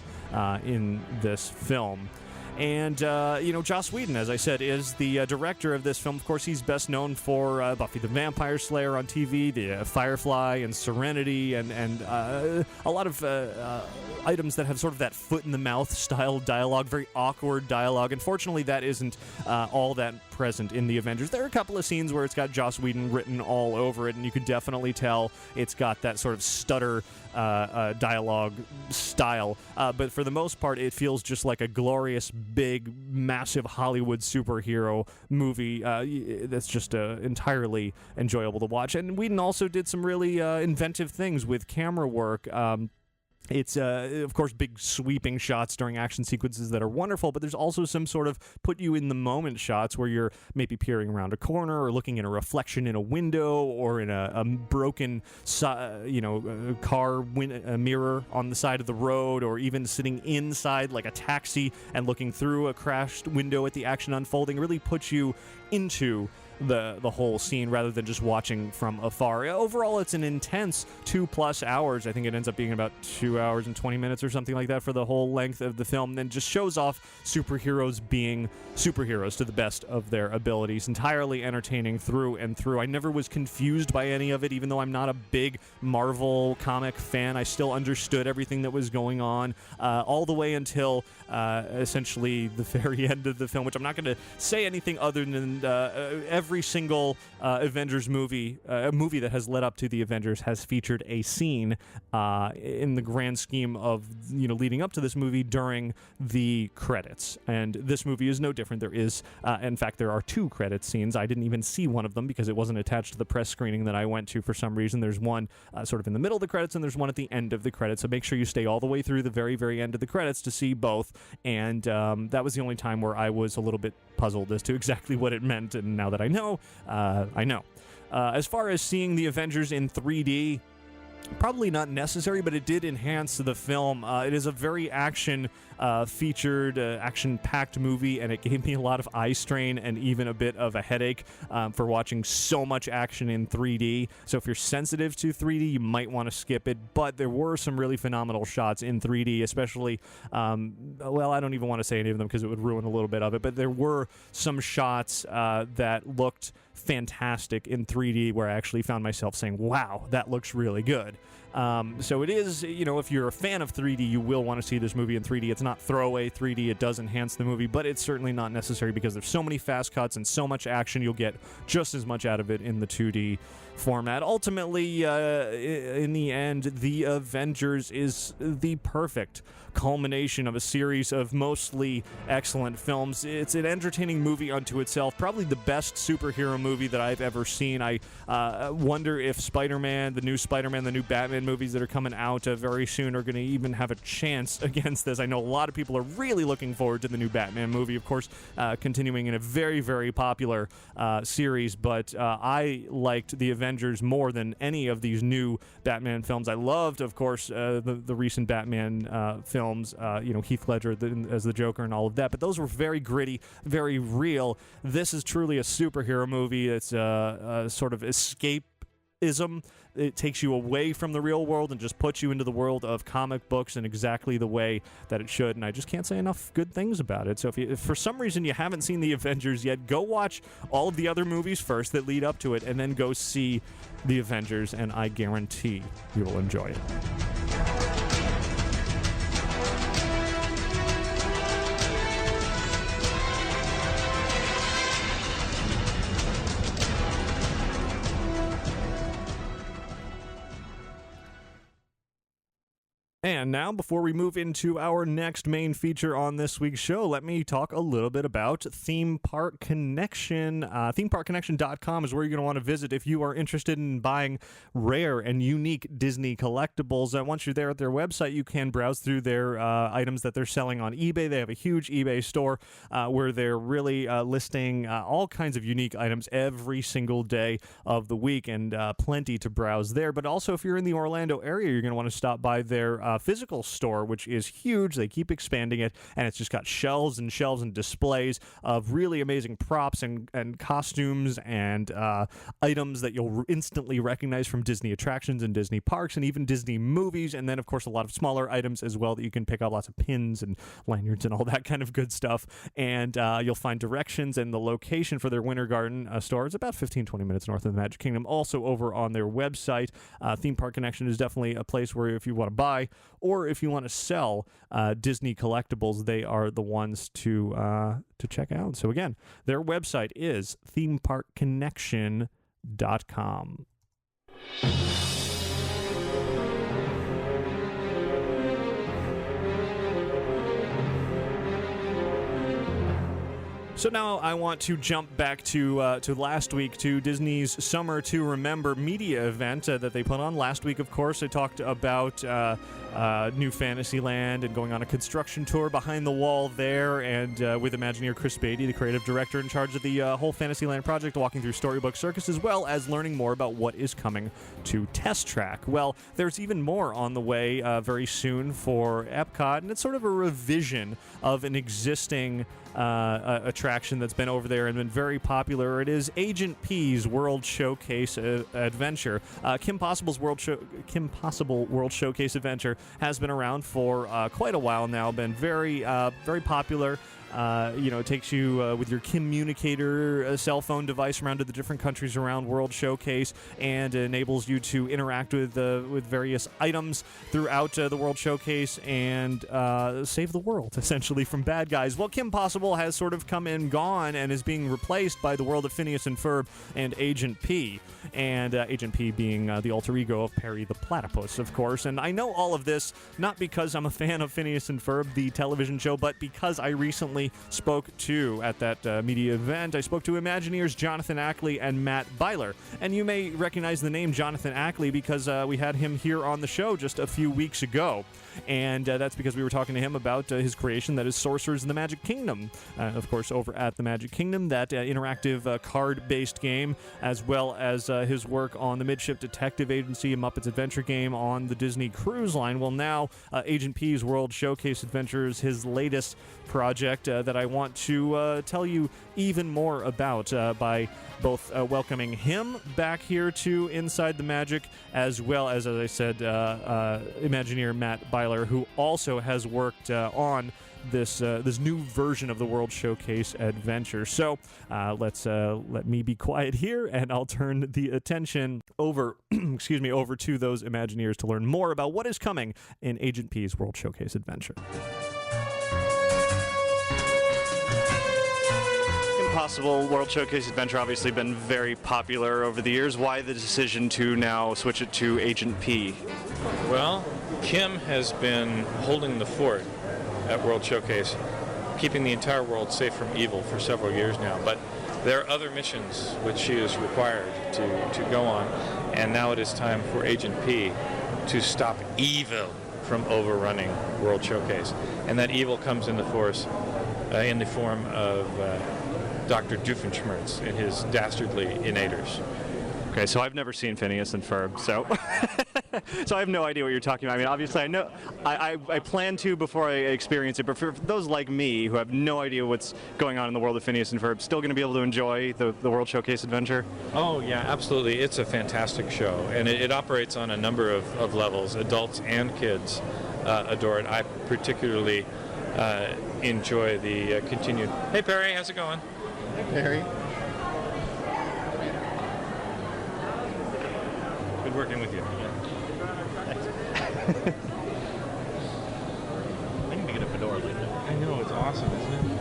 in this film. And, Joss Whedon, as I said, is the director of this film. Of course, he's best known for Buffy the Vampire Slayer on TV, the Firefly and Serenity, and a lot of items that have sort of that foot-in-the-mouth style dialogue, very awkward dialogue. Unfortunately, that isn't all that present in The Avengers. There are a couple of scenes where it's got Joss Whedon written all over it, and you can definitely tell it's got that sort of stutter dialogue style. But for the most part, it feels just like a glorious, big, massive Hollywood superhero movie that's just entirely enjoyable to watch. And Whedon also did some really inventive things with camera work. It's, of course, big sweeping shots during action sequences that are wonderful, but there's also some sort of put-you-in-the-moment shots where you're maybe peering around a corner or looking at a reflection in a window or in a broken, car mirror on the side of the road, or even sitting inside like a taxi and looking through a crashed window at the action unfolding. It really puts you into the whole scene rather than just watching from afar. Overall, it's an intense 2+ hours. I think it ends up being about 2 hours and 20 minutes or something like that for the whole length of the film, and just shows off superheroes being superheroes to the best of their abilities. Entirely entertaining through and through. I never was confused by any of it, even though I'm not a big Marvel comic fan. I still understood everything that was going on all the way until essentially the very end of the film, which I'm not going to say anything other than every single Avengers movie, a movie that has led up to the Avengers, has featured a scene in the grand scheme of leading up to this movie during the credits, and this movie is no different. There is, in fact, there are 2 credit scenes. I didn't even see one of them because it wasn't attached to the press screening that I went to for some reason. There's one sort of in the middle of the credits, and there's one at the end of the credits. So make sure you stay all the way through the very, very end of the credits to see both. And that was the only time where I was a little bit puzzled as to exactly what it meant. And now that I know, I know. As far as seeing the Avengers in 3D, probably not necessary, but it did enhance the film. It is a very action-featured, action-packed movie, and it gave me a lot of eye strain and even a bit of a headache for watching so much action in 3D. So if you're sensitive to 3D, you might want to skip it, but there were some really phenomenal shots in 3D, especially, I don't even want to say any of them because it would ruin a little bit of it, but there were some shots that looked fantastic in 3D where I actually found myself saying, wow, that looks really good. So it is, if you're a fan of 3D, you will want to see this movie in 3D. It's not throwaway 3D. It does enhance the movie, but it's certainly not necessary because there's so many fast cuts and so much action. You'll get just as much out of it in the 2D format. Ultimately, in the end, The Avengers is the perfect culmination of a series of mostly excellent films. It's an entertaining movie unto itself, probably the best superhero movie that I've ever seen. I wonder if Spider-Man, the new Batman Batman movies that are coming out very soon are going to even have a chance against this. I know a lot of people are really looking forward to the new Batman movie, of course, continuing in a very, very popular series, but I liked the Avengers more than any of these new Batman films. I loved, of course, the recent Batman films, Heath Ledger as the Joker and all of that, but those were very gritty, very real. This is truly a superhero movie. It's a sort of escapism. It takes you away from the real world and just puts you into the world of comic books in exactly the way that it should, and I just can't say enough good things about it. So if for some reason you haven't seen the Avengers yet, go watch all of the other movies first that lead up to it, and then go see the Avengers, and I guarantee you will enjoy it. And now, before we move into our next main feature on this week's show, let me talk a little bit about Theme Park Connection. ThemeParkConnection.com is where you're going to want to visit if you are interested in buying rare and unique Disney collectibles. Once you're there at their website, you can browse through their items that they're selling on eBay. They have a huge eBay store where they're really listing all kinds of unique items every single day of the week, and plenty to browse there. But also, if you're in the Orlando area, you're going to want to stop by their physical store, which is huge. They keep expanding it, and it's just got shelves and shelves and displays of really amazing props and costumes and items that you'll instantly recognize from Disney attractions and Disney parks and even Disney movies. And then, of course, a lot of smaller items as well that you can pick up, lots of pins and lanyards and all that kind of good stuff. And you'll find directions and the location for their Winter Garden store. It's about 15-20 minutes north of the Magic Kingdom. Also over on their website, Theme Park Connection is definitely a place where if you want to buy or if you want to sell Disney collectibles, they are the ones to check out. So again, their website is themeparkconnection.com. So now I want to jump back to last week, to Disney's Summer to Remember media event that they put on. Last week, of course, I talked about New Fantasyland and going on a construction tour behind the wall there, and with Imagineer Chris Beatty, the creative director in charge of the whole Fantasyland project, walking through Storybook Circus, as well as learning more about what is coming to Test Track. Well, there's even more on the way very soon for Epcot, and it's sort of a revision of an existing attraction that's been over there and been very popular. It is Agent P's World Showcase Adventure. Kim Possible's Kim Possible World Showcase Adventure has been around for quite a while now, been very popular. It takes you with your communicator cell phone device around to the different countries around World Showcase, and enables you to interact with various items throughout the World Showcase and save the world, essentially, from bad guys. Well, Kim Possible has sort of come and gone and is being replaced by the world of Phineas and Ferb and Agent P. And Agent P being the alter ego of Perry the Platypus, of course. And I know all of this not because I'm a fan of Phineas and Ferb, the television show, but because I recently spoke to, at that media event, I spoke to Imagineers Jonathan Ackley and Matt Beiler. And you may recognize the name Jonathan Ackley because we had him here on the show just a few weeks ago. And that's because we were talking to him about his creation, that is Sorcerers in the Magic Kingdom. Of course, over at the Magic Kingdom, that interactive card-based game, as well as his work on the Midship Detective Agency, a Muppets Adventure game on the Disney Cruise Line. Well, now Agent P's World Showcase Adventure is his latest project that I want to tell you even more about by both welcoming him back here to Inside the Magic, as well as I said, Imagineer Matt Beiler, who also has worked on this new version of the World Showcase Adventure. So let me be quiet here, and I'll turn the attention over over to those Imagineers to learn more about what is coming in Agent P's World Showcase Adventure. Possible World Showcase Adventure obviously been very popular over the years. Why the decision to now switch it to Agent P? Well, Kim has been holding the fort at World Showcase, keeping the entire world safe from evil for several years now. But there are other missions which she is required to go on, and now it is time for Agent P to stop evil from overrunning World Showcase. And that evil comes in the form of Dr. Doofenshmirtz and his dastardly innators. Okay, so I've never seen Phineas and Ferb, so so I have no idea what you're talking about. I mean, obviously, I know I plan to before I experience it, but for those like me who have no idea what's going on in the world of Phineas and Ferb, still going to be able to enjoy the World Showcase adventure? Oh, yeah, absolutely. It's a fantastic show, and it operates on a number of levels. Adults and kids adore it. I particularly enjoy the continued... Hey, Perry, how's it going? Hey, Perry. Good working with you. I need to get a fedora like that. I know, it's awesome, isn't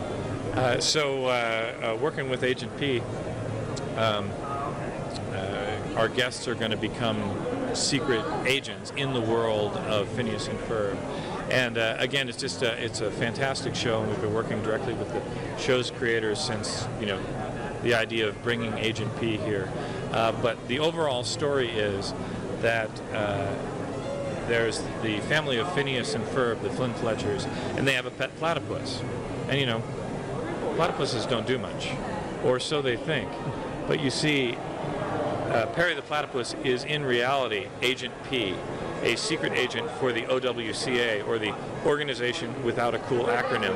it? So working with Agent P, our guests are going to become secret agents in the world of Phineas and Ferb. And again, it's just it's a fantastic show, and we've been working directly with the show's creators since, you know, the idea of bringing Agent P here. But the overall story is that there's the family of Phineas and Ferb, the Flynn Fletchers, and they have a pet platypus. And you know, platypuses don't do much, or so they think. But you see, Perry the Platypus is in reality Agent P, a secret agent for the OWCA, or the Organization Without a Cool Acronym.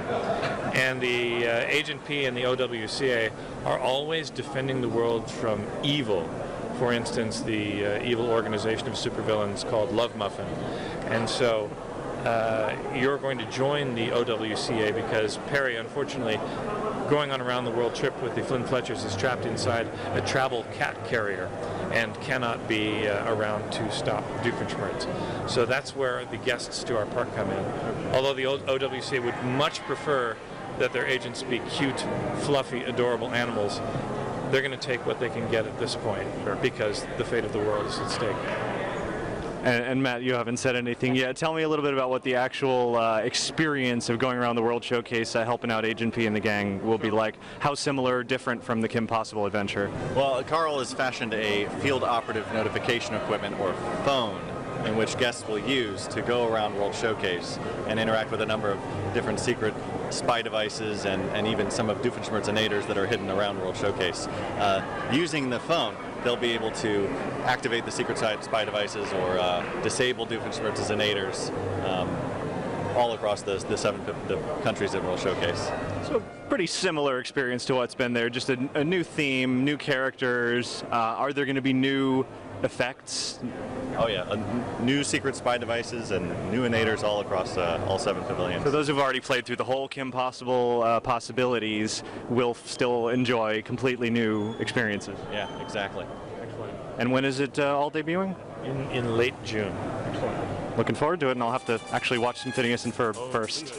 And the Agent P and the OWCA are always defending the world from evil. For instance, the evil organization of supervillains called Love Muffin. And so you're going to join the OWCA because Perry, unfortunately, going on around the world trip with the Flynn Fletchers, is trapped inside a travel cat carrier and cannot be around to stop Doofenshmirtz. So that's where the guests to our park come in. Although the OWCA would much prefer that their agents be cute, fluffy, adorable animals, they're going to take what they can get at this point because the fate of the world is at stake. And Matt, you haven't said anything yet. Tell me a little bit about what the actual experience of going around the World Showcase, helping out Agent P and the gang, will be like. How similar, different from the Kim Possible adventure? Well, Carl has fashioned a field operative notification equipment, or phone, in which guests will use to go around World Showcase and interact with a number of different secret spy devices and even some of Doofenshmirtz's innators that are hidden around World Showcase. Using the phone, they'll be able to activate the secret spy devices or disable Doofenshmirtz's innators all across the countries at World Showcase. So pretty similar experience to what's been there, just a new theme, new characters. Are there going to be new effects? Oh yeah, new secret spy devices and new innators all across all 7 pavilions. So those who've already played through the whole Kim Possible possibilities will still enjoy completely new experiences. Yeah, exactly. Excellent. And when is it all debuting? In late June. Excellent. Looking forward to it, and I'll have to actually watch some Phineas and Ferb first.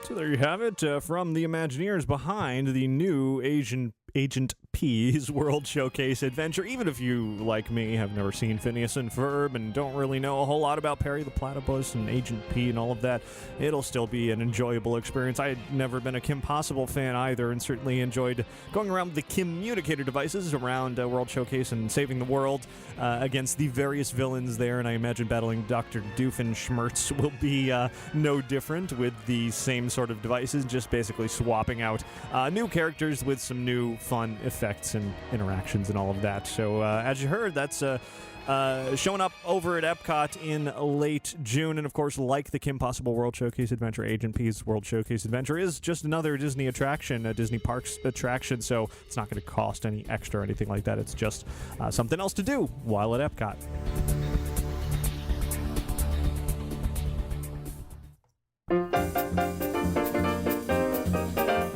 So there you have it, from the Imagineers behind the new Agent P's World Showcase adventure. Even if you, like me, have never seen Phineas and Ferb and don't really know a whole lot about Perry the Platypus and Agent P and all of that, it'll still be an enjoyable experience. I had never been a Kim Possible fan either, and certainly enjoyed going around with the communicator devices around World Showcase and saving the world against the various villains there, and I imagine battling Dr. Doofenshmirtz will be no different with the same sort of devices, just basically swapping out new characters with some new fun effects and interactions and all of that. So as you heard, that's showing up over at Epcot in late June. And of course, like the Kim Possible World Showcase Adventure, Agent P's World Showcase Adventure is just another Disney attraction, a Disney Parks attraction, so it's not going to cost any extra or anything like that. It's just something else to do while at Epcot.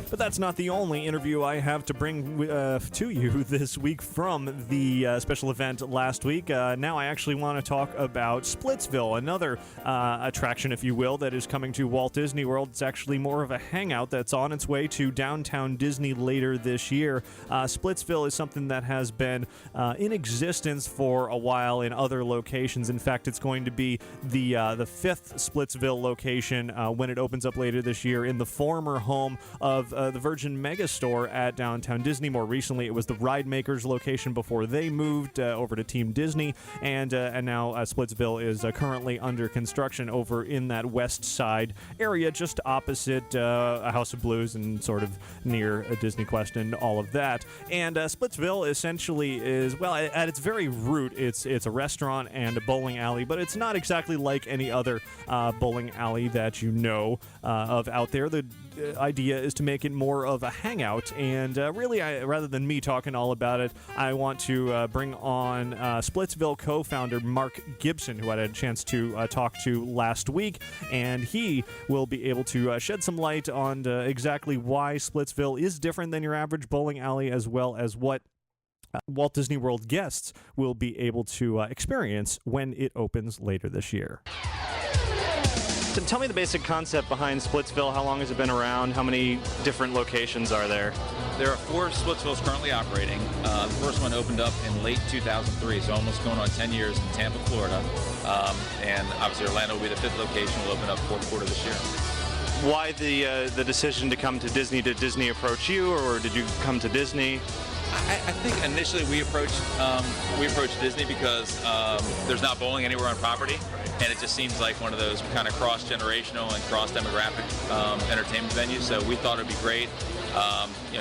But that's not the only interview I have to bring to you this week from the special event last week. Now I actually want to talk about Splitsville, another attraction, if you will, that is coming to Walt Disney World. It's actually more of a hangout that's on its way to downtown Disney later this year. Splitsville is something that has been in existence for a while in other locations. In fact, it's going to be the fifth Splitsville location when it opens up later this year in the former home of the Virgin Megastore at Downtown Disney. More recently, it was the Ride Makers location before they moved over to Team Disney, and now Splitsville is currently under construction over in that west side area, just opposite a House of Blues and sort of near Disney Quest and all of that. And Splitsville essentially is, well, at its very root, it's a restaurant and a bowling alley, but it's not exactly like any other bowling alley that you know of out there. The idea is to make it more of a hangout, and really, rather than me talking all about it, I want to bring on Splitsville co-founder Mark Gibson, who I had a chance to talk to last week, and he will be able to shed some light on exactly why Splitsville is different than your average bowling alley, as well as what Walt Disney World guests will be able to experience when it opens later this year. So tell me the basic concept behind Splitsville. How long has it been around? How many different locations are there? There are 4 Splitsvilles currently operating. The first one opened up in late 2003, so almost going on 10 years in Tampa, Florida. And obviously Orlando will be the 5th location. We'll open up 4th quarter this year. Why the decision to come to Disney? Did Disney approach you, or did you come to Disney? I think initially we approached Disney because there's not bowling anywhere on property, and it just seems like one of those kind of cross-generational and cross-demographic entertainment venues. So we thought it'd be great.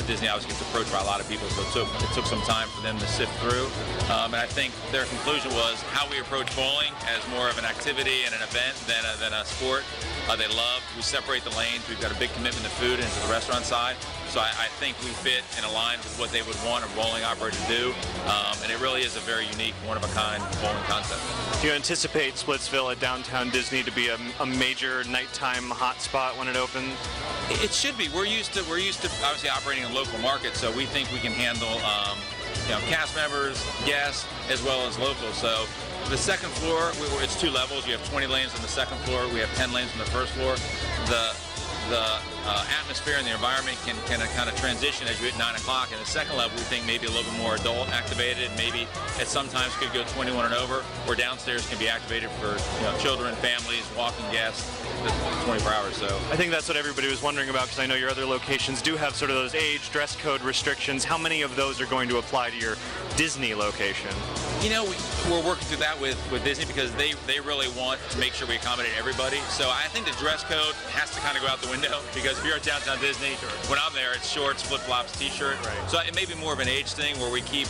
Disney obviously gets approached by a lot of people, so it took some time for them to sift through. And I think their conclusion was how we approach bowling as more of an activity and an event than a sport. They love. We separate the lanes. We've got a big commitment to food and to the restaurant side. So I think we fit and align with what they would want a bowling operator to do. And it really is a very unique, one-of-a-kind bowling concept. Do you anticipate Splitsville at Downtown Disney to be a major nighttime hotspot when it opens? It should be. We're used to obviously operating in local markets, so we think we can handle cast members, guests, as well as locals. So the second floor, it's 2 levels. You have 20 lanes on the second floor. We have 10 lanes on the first floor. The atmosphere and the environment can kind of transition as you hit 9 o'clock. And the second level, we think maybe a little bit more adult activated. Maybe at sometimes could go 21 and over. Or downstairs can be activated for children, families, walking guests, 24 hours. So I think that's what everybody was wondering about, because I know your other locations do have sort of those age dress code restrictions. How many of those are going to apply to your Disney location? We're working through that with Disney because they really want to make sure we accommodate everybody. So I think the dress code has to kind of go out the window, because if you're at Downtown Disney, when I'm there, it's shorts, flip-flops, t-shirt. Right. So it may be more of an age thing where we keep,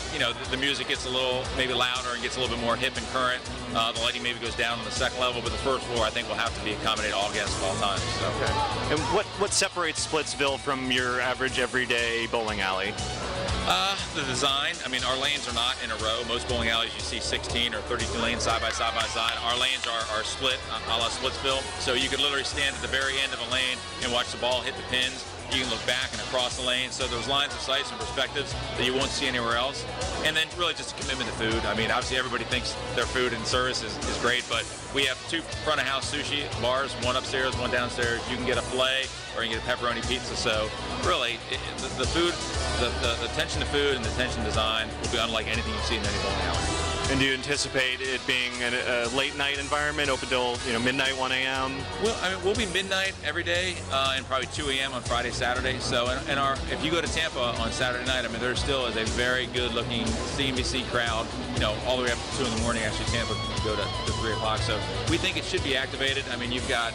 the music gets a little maybe louder and gets a little bit more hip and current. The lighting maybe goes down on the second level, but the first floor I think will have to be accommodate all guests at all times. So. Okay. And what separates Splitsville from your average everyday bowling alley? The design. I mean, our lanes are not in a row. Most bowling alleys you see 16 or 32 lanes side by side by side. Our lanes are split a la Splitsville. So you could literally stand at the very end of a lane and watch the ball hit the pins. You can look back and across the lane. So there's lines of sights and perspectives that you won't see anywhere else. And then really just a commitment to food. I mean, obviously everybody thinks their food and service is great, but we have 2 front of house sushi bars, 1 upstairs, 1 downstairs. You can get a filet or you can get a pepperoni pizza. So really, the food, the attention to food and the attention to design will be unlike anything you see in any bowling alley. And do you anticipate it being a late night environment, open till midnight, 1 a.m.? Well, I mean, we'll be midnight every day and probably 2 a.m. on Friday, Saturday. So, if you go to Tampa on Saturday night, I mean, there still is a very good-looking CNBC crowd. All the way up to 2 in the morning. Actually, Tampa can go to 3 o'clock. So we think it should be activated. I mean, you've got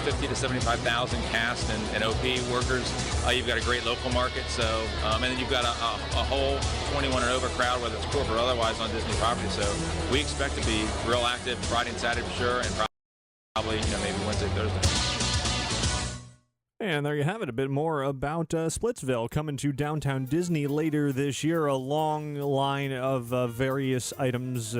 50 to 75,000 cast and OP workers. You've got a great local market. So, and then you've got a whole 21 and over crowd, whether it's corporate or otherwise, on Disney property. So we expect to be real active Friday and Saturday for sure, and probably maybe Wednesday, Thursday. And there you have it, a bit more about Splitsville coming to Downtown Disney later this year. A long line of various items,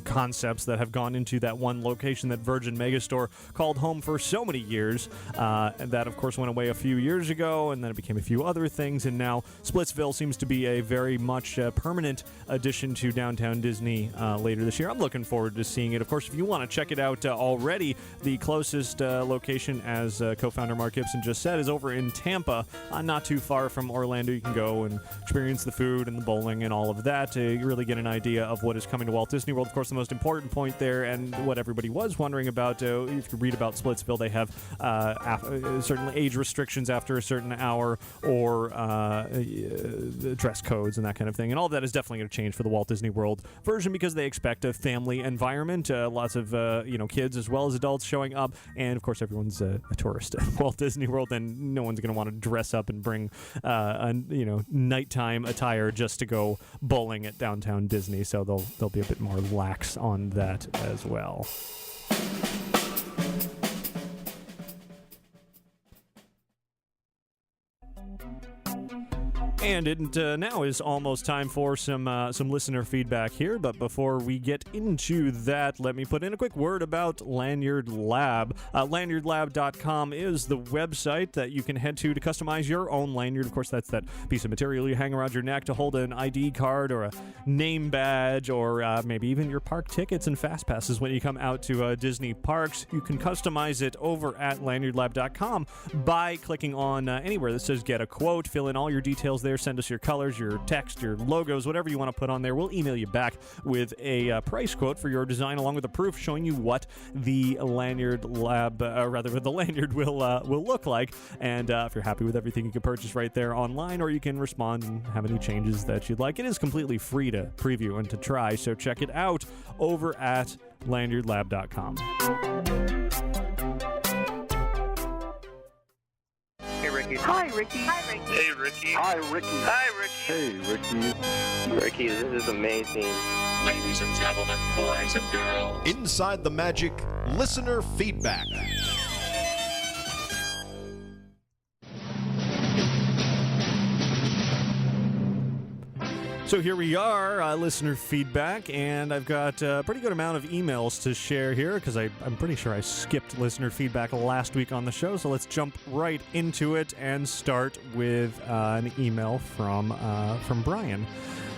concepts that have gone into that one location that Virgin Megastore called home for so many years. And that, of course, went away a few years ago, and then it became a few other things. And now Splitsville seems to be a very much permanent addition to Downtown Disney later this year. I'm looking forward to seeing it. Of course, if you want to check it out already, the closest location, as co-founder Mark Gibson Gibson just said, is over in Tampa, not too far from Orlando. You can go and experience the food and the bowling and all of that to really get an idea of what is coming to Walt Disney World. Of course, the most important point there, and what everybody was wondering about, if you read about Splitsville, they have certain age restrictions after a certain hour, or dress codes and that kind of thing. And all of that is definitely going to change for the Walt Disney World version, because they expect a family environment, lots of kids as well as adults showing up, and of course everyone's a tourist at Walt Disney World, and no one's going to want to dress up and bring nighttime attire just to go bowling at downtown Disney. So they'll be a bit more lax on that as well. And it now is almost time for some listener feedback here. But before we get into that, let me put in a quick word about Lanyard Lab. LanyardLab.com is the website that you can head to customize your own lanyard. Of course, that's that piece of material you hang around your neck to hold an ID card or a name badge, or maybe even your park tickets and fast passes when you come out to Disney parks. You can customize it over at LanyardLab.com by clicking on anywhere that says Get a Quote. Fill in all your details there. Send us your colors, your text, your logos, whatever you want to put on there. We'll email you back with a price quote for your design, along with a proof showing you what the Lanyard Lab, the lanyard will look like. And if you're happy with everything, you can purchase right there online, or you can respond and have any changes that you'd like. It is completely free to preview and to try, so check it out over at LanyardLab.com. Hey, Ricky. Hi, Ricky. Hi, Ricky. Hey, Ricky. Hi, Ricky. Hi, Ricky. Hey, Ricky. Ricky, this is amazing. Ladies and gentlemen, boys and girls. Inside the Magic listener feedback. So here we are, listener feedback, and I've got a pretty good amount of emails to share here, because I'm pretty sure I skipped listener feedback last week on the show. So let's jump right into it and start with an email from Brian.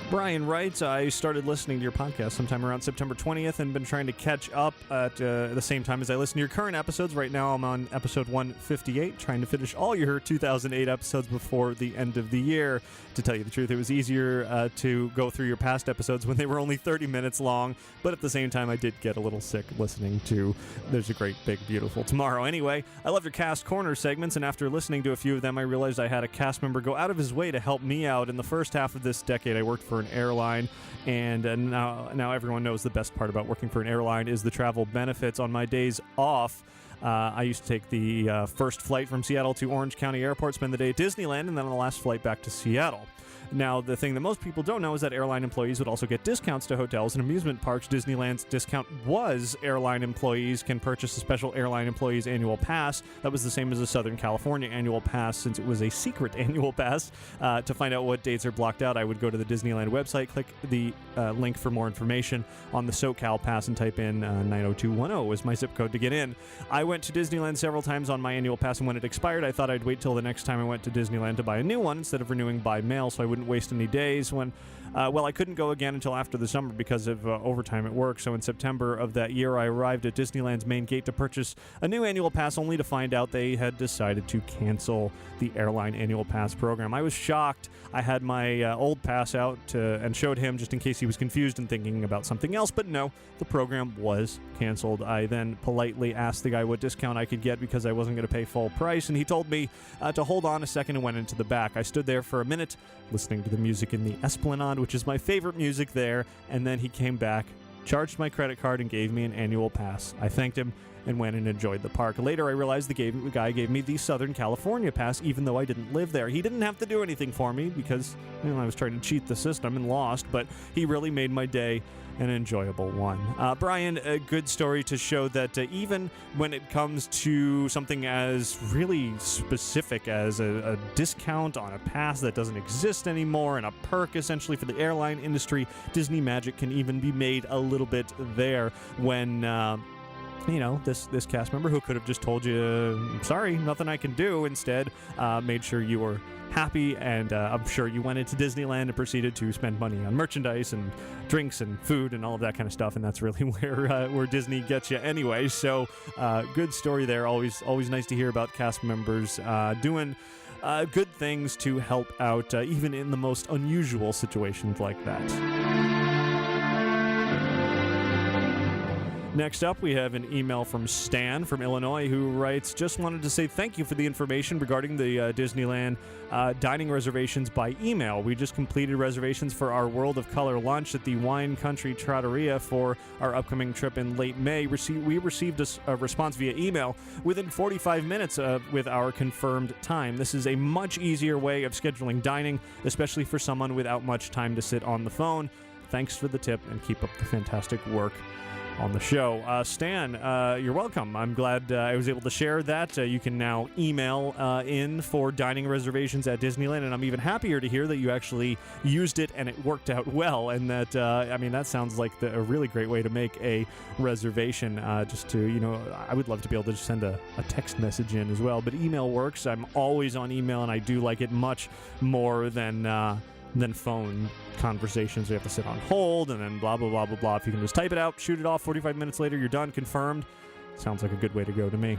Brian writes, I started listening to your podcast sometime around September 20th and been trying to catch up at the same time as I listen to your current episodes. Right now I'm on episode 158, trying to finish all your 2008 episodes before the end of the year. To tell you the truth, it was easier to go through your past episodes when they were only 30 minutes long, but at the same time I did get a little sick listening to There's a Great Big Beautiful Tomorrow. Anyway, I love your Cast Corner segments, and after listening to a few of them, I realized I had a cast member go out of his way to help me out. In the first half of this decade, I worked for an airline, and now everyone knows the best part about working for an airline is the travel benefits. On my days off, I used to take the first flight from Seattle to Orange County Airport, spend the day at Disneyland, and then on the last flight back to Seattle. Now, the thing that most people don't know is that airline employees would also get discounts to hotels and amusement parks. Disneyland's discount was airline employees can purchase a special airline employees annual pass. That was the same as a Southern California annual pass, since it was a secret annual pass. To find out what dates are blocked out, I would go to the Disneyland website, click the link for more information on the SoCal pass, and type in 90210 was my zip code to get in. I went to Disneyland several times on my annual pass, and when it expired, I thought I'd wait till the next time I went to Disneyland to buy a new one instead of renewing by mail, so I wouldn't waste any days. When I couldn't go again until after the summer because of overtime at work. So in September of that year, I arrived at Disneyland's main gate to purchase a new annual pass, only to find out they had decided to cancel the airline annual pass program. I was shocked. I had my old pass out and showed him just in case he was confused and thinking about something else, but no, the program was canceled. I then politely asked the guy what discount I could get because I wasn't going to pay full price, and he told me to hold on a second and went into the back. I stood there for a minute listening to the music in the Esplanade, which is my favorite music there, and then he came back, charged my credit card, and gave me an annual pass. I thanked him and went and enjoyed the park. Later, I realized the guy gave me the Southern California pass, even though I didn't live there. He didn't have to do anything for me because I was trying to cheat the system and lost, but he really made my day an enjoyable one. Brian, a good story to show that even when it comes to something as really specific as a discount on a pass that doesn't exist anymore and a perk essentially for the airline industry, Disney magic can even be made a little bit there when this cast member who could have just told you, sorry, nothing I can do, instead made sure you were happy, and I'm sure you went into Disneyland and proceeded to spend money on merchandise and drinks and food and all of that kind of stuff, and that's really where Disney gets you anyway. So good story there. Always nice to hear about cast members doing good things to help out, even in the most unusual situations like that. Next up, we have an email from Stan from Illinois, who writes, just wanted to say thank you for the information regarding the Disneyland dining reservations by email. We just completed reservations for our World of Color lunch at the Wine Country Trattoria for our upcoming trip in late May. We received a response via email within 45 minutes with our confirmed time. This is a much easier way of scheduling dining, especially for someone without much time to sit on the phone. Thanks for the tip, and keep up the fantastic work on the show. Stan, you're welcome. I'm glad I was able to share that. You can now email in for dining reservations at Disneyland, and I'm even happier to hear that you actually used it and it worked out well, and that, that sounds like a really great way to make a reservation. Just to, I would love to be able to just send a text message in as well, but email works. I'm always on email, and I do like it much more than phone conversations. You have to sit on hold and then blah, blah, blah, blah, blah. If you can just type it out, shoot it off, 45 minutes later, you're done, confirmed. Sounds like a good way to go to me.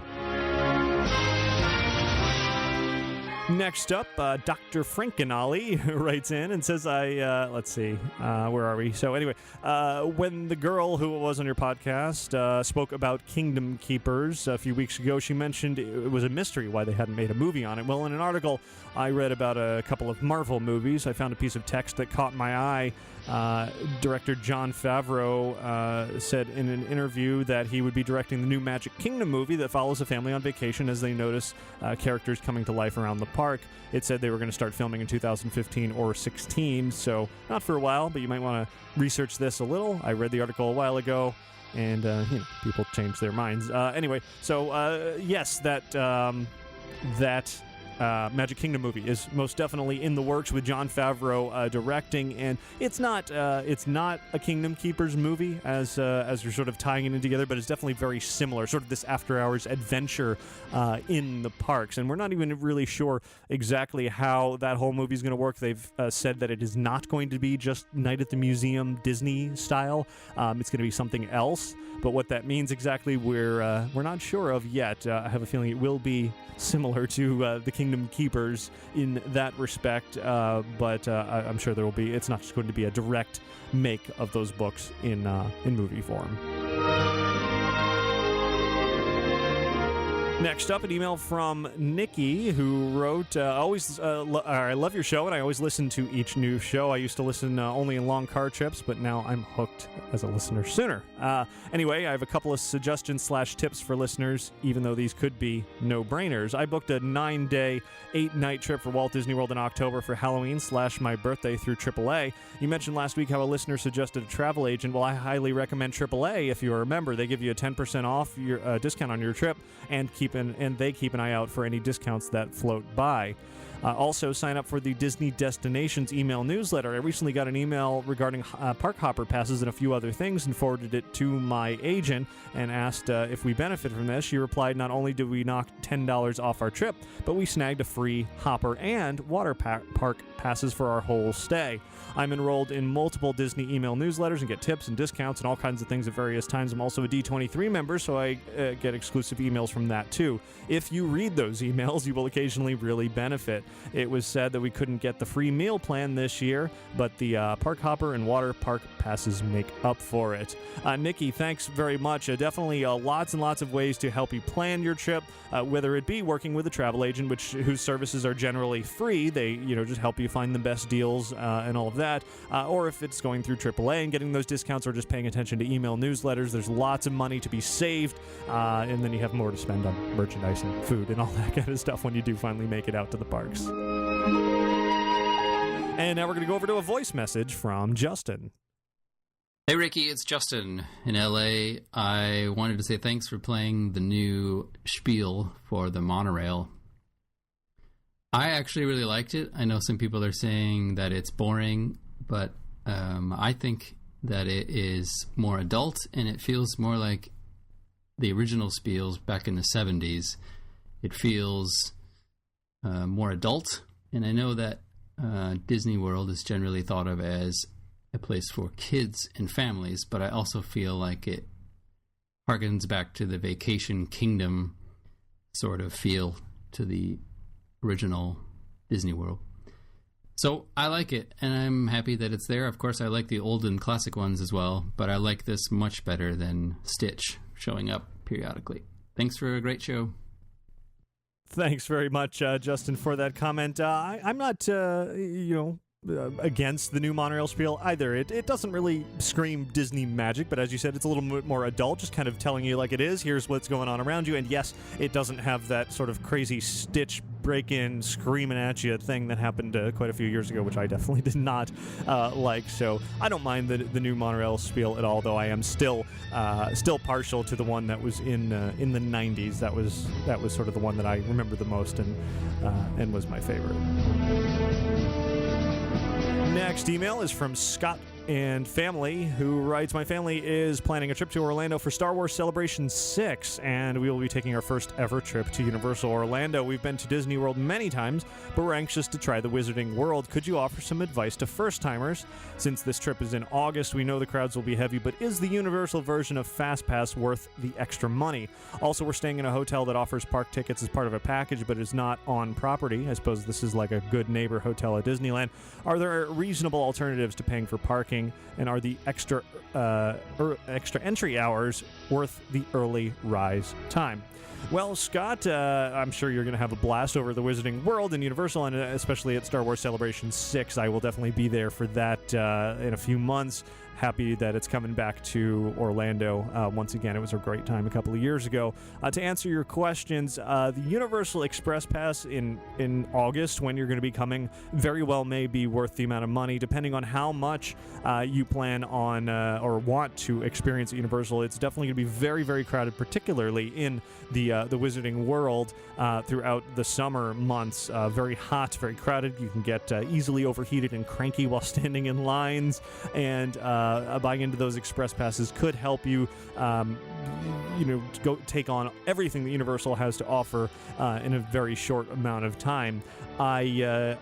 Next up, Dr. Frankenolly writes in and says, let's see, where are we? So anyway, when the girl who was on your podcast spoke about Kingdom Keepers a few weeks ago, she mentioned it was a mystery why they hadn't made a movie on it. Well, in an article I read about a couple of Marvel movies, I found a piece of text that caught my eye. Director Jon Favreau said in an interview that he would be directing the new Magic Kingdom movie that follows a family on vacation as they notice characters coming to life around the park. It said they were going to start filming in 2015 or 16, so not for a while, but you might want to research this a little. I read the article a while ago, and people change their minds. Anyway, so yes, that Magic Kingdom movie is most definitely in the works with Jon Favreau directing, and it's not a Kingdom Keepers movie as you're sort of tying it in together, but it's definitely very similar, sort of this after-hours adventure in the parks, and we're not even really sure exactly how that whole movie is going to work. They've said that it is not going to be just Night at the Museum Disney style. It's going to be something else, but what that means exactly, we're not sure of yet. I have a feeling it will be similar to the Kingdom Keepers in that respect, but I'm sure there will be. It's not just going to be a direct make of those books in movie form. Next up, an email from Nikki, who wrote, I love your show, and I always listen to each new show. I used to listen only in long car trips, but now I'm hooked as a listener sooner. Anyway, I have a couple of suggestions/tips for listeners, even though these could be no-brainers. I booked a 9-day, 8-night trip for Walt Disney World in October for Halloween/my birthday through AAA. You mentioned last week how a listener suggested a travel agent. Well, I highly recommend AAA if you're a member. They give you a 10% off your discount on your trip, and they keep an eye out for any discounts that float by. Also, sign up for the Disney Destinations email newsletter. I recently got an email regarding park hopper passes and a few other things and forwarded it to my agent and asked if we benefit from this. She replied, not only did we knock $10 off our trip, but we snagged a free hopper and water park passes for our whole stay. I'm enrolled in multiple Disney email newsletters and get tips and discounts and all kinds of things at various times. I'm also a D23 member, so I get exclusive emails from that too. If you read those emails, you will occasionally really benefit. It was said that we couldn't get the free meal plan this year, but the park hopper and water park passes make up for it. Nikki, thanks very much. Definitely lots and lots of ways to help you plan your trip, whether it be working with a travel agent, whose services are generally free. They just help you find the best deals and all of that, or if it's going through AAA and getting those discounts, or just paying attention to email newsletters. There's lots of money to be saved, and then you have more to spend on merchandise and food and all that kind of stuff when you do finally make it out to the parks. And now we're going to go over to a voice message from Justin. Hey Ricky, it's Justin in LA. I wanted to say thanks for playing the new spiel for the monorail. I actually really liked it. I know some people are saying that it's boring, but I think that it is more adult and it feels more like the original spiels back in the 70s. It feels more adult, and I know that Disney World is generally thought of as a place for kids and families, but I also feel like it harkens back to the Vacation Kingdom sort of feel to the original Disney World. So I like it, and I'm happy that it's there. Of course, I like the old and classic ones as well, but I like this much better than Stitch showing up periodically. Thanks for a great show. Thanks very much, Justin, for that comment. I'm not, against the new monorail spiel either. It doesn't really scream Disney magic, but as you said, it's a little bit more adult, just kind of telling you like it is. Here's what's going on around you. And yes, it doesn't have that sort of crazy Stitch break-in, screaming at you thing that happened quite a few years ago, which I definitely did not like. So I don't mind the new monorail spiel at all, though I am still partial to the one that was in the 90s. That was sort of the one that I remember the most and was my favorite. Next email is from Scott and family, who writes, my family is planning a trip to Orlando for Star Wars Celebration 6, and we will be taking our first ever trip to Universal Orlando. We've been to Disney World many times, but we're anxious to try the Wizarding World. Could you offer some advice to first-timers? Since this trip is in August, we know the crowds will be heavy, but is the Universal version of Fastpass worth the extra money? Also, we're staying in a hotel that offers park tickets as part of a package, but is not on property. I suppose this is like a good neighbor hotel at Disneyland. Are there reasonable alternatives to paying for parking? And are the extra entry hours worth the early rise time? Well, Scott, I'm sure you're going to have a blast over the Wizarding World in Universal, and especially at Star Wars Celebration 6. I will definitely be there for that in a few months. Happy that it's coming back to Orlando. Once again, it was a great time a couple of years ago. To answer your questions, the Universal Express Pass in August, when you're going to be coming, very well may be worth the amount of money, depending on how much you plan on or want to experience at Universal. It's definitely going to be very, very crowded, particularly in the Wizarding World throughout the summer months. Very hot, very crowded. You can get easily overheated and cranky while standing in lines, and buying into those express passes could help you, go take on everything that Universal has to offer in a very short amount of time. I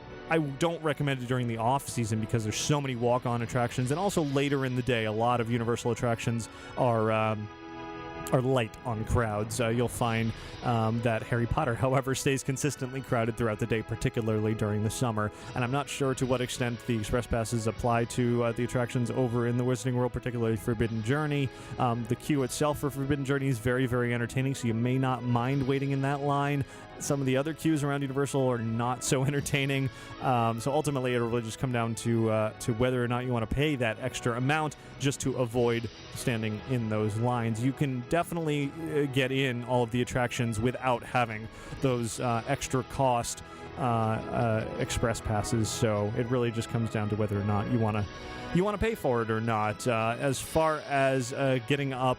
don't recommend it during the off season because there's so many walk-on attractions, and also later in the day, a lot of Universal attractions are light on crowds. You'll find that Harry Potter, however, stays consistently crowded throughout the day, particularly during the summer. And I'm not sure to what extent the Express Passes apply to the attractions over in the Wizarding World, particularly Forbidden Journey. The queue itself for Forbidden Journey is very, very entertaining, so you may not mind waiting in that line. Some of the other queues around Universal are not so entertaining. So ultimately, it'll really just come down to whether or not you want to pay that extra amount just to avoid standing in those lines. You can definitely get in all of the attractions without having those extra cost express passes. So it really just comes down to whether or not you want to pay for it or not. As far as getting up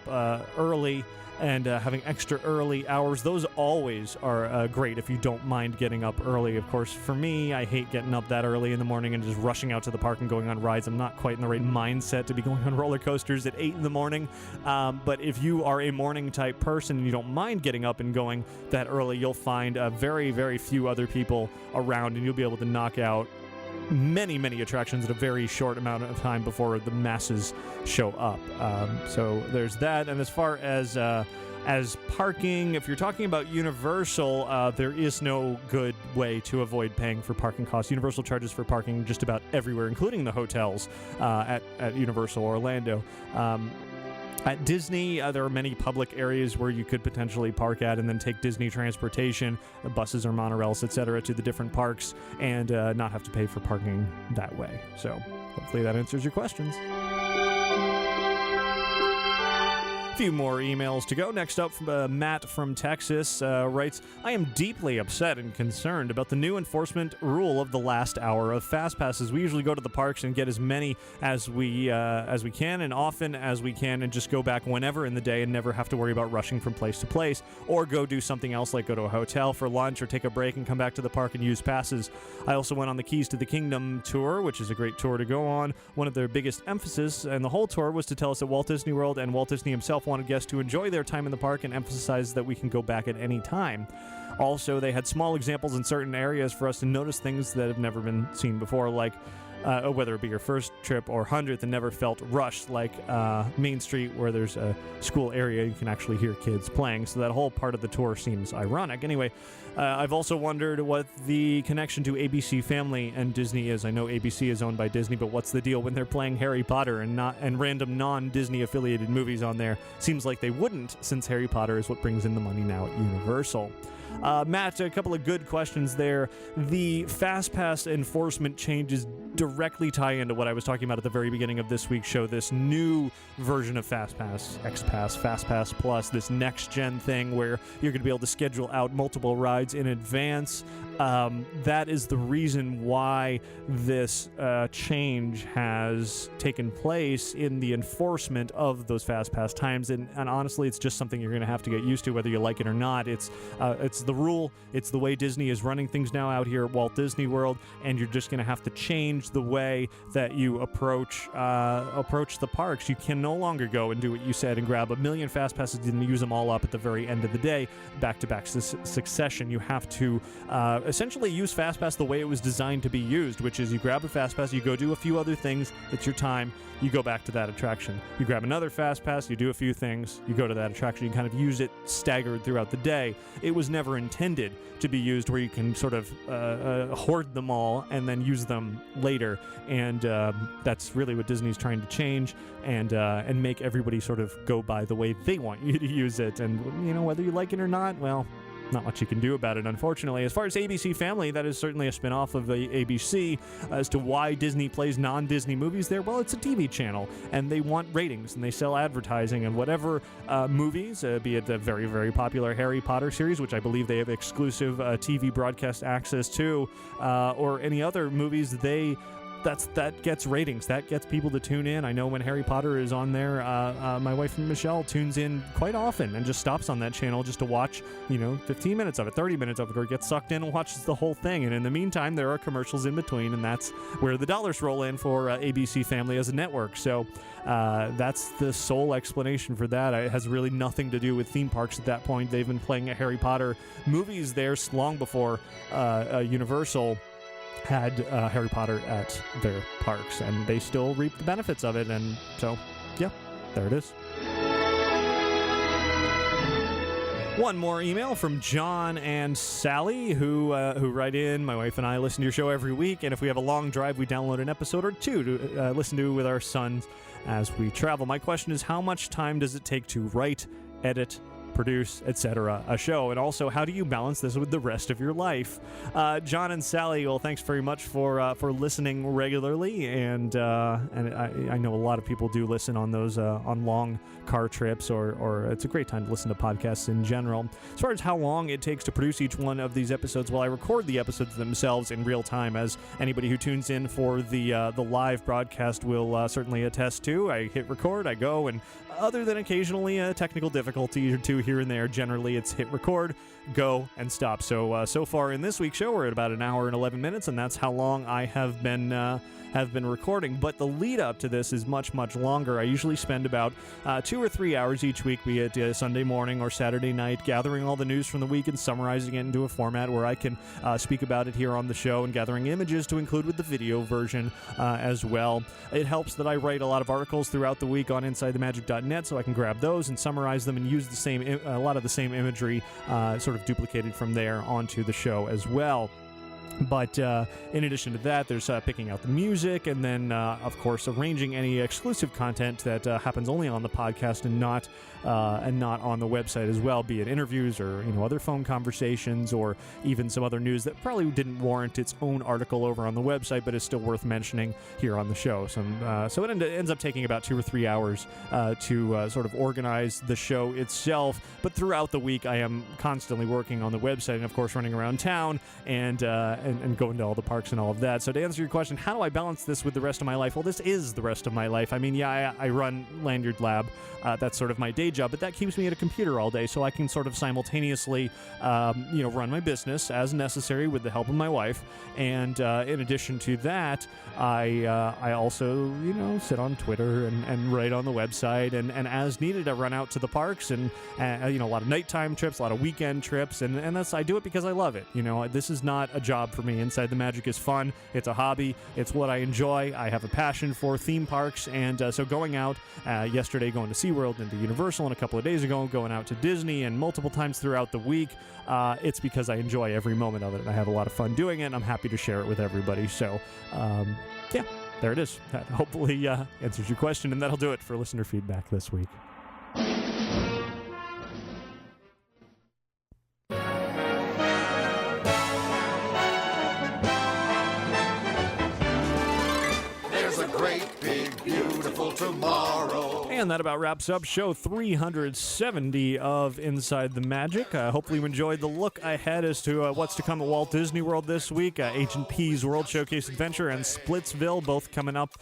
early and having extra early hours, those always are great if you don't mind getting up early. Of course, for me, I hate getting up that early in the morning and just rushing out to the park and going on rides. I'm not quite in the right mindset to be going on roller coasters at 8 in the morning. But if you are a morning type person and you don't mind getting up and going that early, you'll find very, very few other people around, and you'll be able to knock out many, many attractions in a very short amount of time before the masses show up. So there's that. And as far as parking, if you're talking about Universal, there is no good way to avoid paying for parking costs. Universal charges for parking just about everywhere, including the hotels at Universal Orlando. At Disney, there are many public areas where you could potentially park at and then take Disney transportation, buses or monorails, etc., to the different parks and not have to pay for parking that way. So hopefully that answers your questions. Few more emails to go. Next up, Matt from Texas writes, I am deeply upset and concerned about the new enforcement rule of the last hour of Fastpasses. We usually go to the parks and get as many as we can and often as we can and just go back whenever in the day and never have to worry about rushing from place to place or go do something else like go to a hotel for lunch or take a break and come back to the park and use passes. I also went on the Keys to the Kingdom tour, which is a great tour to go on. One of their biggest emphasis and the whole tour was to tell us that Walt Disney World and Walt Disney himself wanted guests to enjoy their time in the park and emphasized that we can go back at any time. Also, they had small examples in certain areas for us to notice things that have never been seen before, like whether it be your first trip or 100th and never felt rushed, like Main Street, where there's a school area you can actually hear kids playing. So that whole part of the tour seems ironic. Anyway, I've also wondered what the connection to ABC Family and Disney is. I know ABC is owned by Disney, but what's the deal when they're playing Harry Potter and random non-Disney affiliated movies on there? Seems like they wouldn't, since Harry Potter is what brings in the money now at Universal. Matt, a couple of good questions there. The Fastpass enforcement changes directly tie into what I was talking about at the very beginning of this week's show, this new version of Fastpass, XPass, Fastpass Plus, this next-gen thing where you're going to be able to schedule out multiple rides in advance. That is the reason why this change has taken place in the enforcement of those Fastpass times, and honestly, it's just something you're going to have to get used to, whether you like it or not. It's the rule. It's the way Disney is running things now out here at Walt Disney World, and you're just going to have to change the way that you approach the parks. You can no longer go and do what you said and grab a million Fast Passes and use them all up at the very end of the day, back-to-back succession. You have to essentially use Fastpass the way it was designed to be used, which is you grab a Fastpass, you go do a few other things, it's your time, you go back to that attraction. You grab another Fastpass, you do a few things, you go to that attraction, you kind of use it staggered throughout the day. It was never intended to be used where you can sort of hoard them all and then use them later, and that's really what Disney's trying to change and make everybody sort of go by the way they want you to use it. And whether you like it or not, well, not much you can do about it, unfortunately. As far as ABC Family, that is certainly a spin-off of ABC. As to why Disney plays non-Disney movies there, well, it's a TV channel, and they want ratings, and they sell advertising, and whatever movies, be it the very, very popular Harry Potter series, which I believe they have exclusive TV broadcast access to, or any other movies, that gets ratings. That gets people to tune in. I know when Harry Potter is on there, my wife Michelle tunes in quite often and just stops on that channel just to watch, 15 minutes of it, 30 minutes of it, or gets sucked in and watches the whole thing. And in the meantime, there are commercials in between, and that's where the dollars roll in for ABC Family as a network. So that's the sole explanation for that. It has really nothing to do with theme parks at that point. They've been playing Harry Potter movies there long before Universal had Harry Potter at their parks, and they still reap the benefits of it. And so, yeah, there it is. One more email from John and Sally, who write in. My wife and I listen to your show every week, and if we have a long drive, we download an episode or two to listen to with our sons as we travel. My question is, how much time does it take to write, edit, produce, etc. a show? And also, how do you balance this with the rest of your life? John and Sally, well, thanks very much for listening regularly, and I know a lot of people do listen on those on long car trips, or it's a great time to listen to podcasts in general. As far as how long it takes to produce each one of these episodes, well, I record the episodes themselves in real time, as anybody who tunes in for the live broadcast will certainly attest to. I hit record, I go, and other than occasionally a technical difficulty or two here and there, generally it's hit record, go, and stop. So far in this week's show, we're at about an hour and 11 minutes, and that's how long I have been recording. But the lead up to this is much, much longer. I usually spend about 2 or 3 hours each week, be it Sunday morning or Saturday night, gathering all the news from the week and summarizing it into a format where I can speak about it here on the show, and gathering images to include with the video version as well. It helps that I write a lot of articles throughout the week on InsideTheMagic.net, so I can grab those and summarize them and use a lot of the same imagery sort of duplicated from there onto the show as well. But in addition to that, there's picking out the music, and then, of course, arranging any exclusive content that happens only on the podcast and not on the website as well, be it interviews or other phone conversations, or even some other news that probably didn't warrant its own article over on the website, but is still worth mentioning here on the show. So it ends up taking about 2 or 3 hours to sort of organize the show itself. But throughout the week, I am constantly working on the website, and of course running around town and and going to all the parks and all of that. So to answer your question, how do I balance this with the rest of my life? Well, this is the rest of my life. I mean, yeah, I run Lanyard Lab. That's sort of my day job, but that keeps me at a computer all day, so I can sort of simultaneously, run my business as necessary with the help of my wife. And in addition to that, I also, sit on Twitter and write on the website, and as needed, I run out to the parks and a lot of nighttime trips, a lot of weekend trips, and I do it because I love it. This is not a job for me. Inside the Magic is fun. It's a hobby. It's what I enjoy. I have a passion for theme parks, and so going out yesterday, going to SeaWorld and to Universal, and a couple of days ago going out to Disney, and multiple times throughout the week, it's because I enjoy every moment of it, and I have a lot of fun doing it, and I'm happy to share it with everybody. So, yeah, there it is. That hopefully answers your question, and that'll do it for listener feedback this week. There's a great, big, beautiful tomorrow. And that about wraps up show 370 of Inside the Magic. Hopefully you enjoyed the look ahead as to what's to come at Walt Disney World this week. Agent P's World Showcase Adventure and Splitsville, both coming up,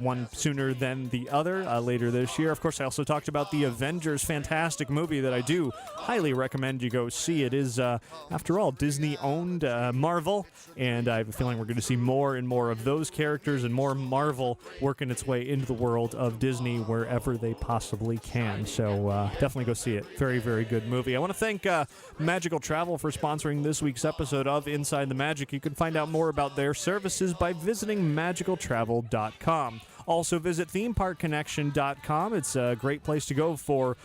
one sooner than the other, later this year. Of course, I also talked about the Avengers, fantastic movie that I do highly recommend you go see. It is, after all, Disney-owned Marvel, and I have a feeling we're going to see more and more of those characters and more Marvel working its way into the world of Disney wherever they possibly can. So definitely go see it. Very, very good movie. I want to thank Magical Travel for sponsoring this week's episode of Inside the Magic. You can find out more about their services by visiting magicaltravel.com. Also visit themeparkconnection.com. It's a great place to go for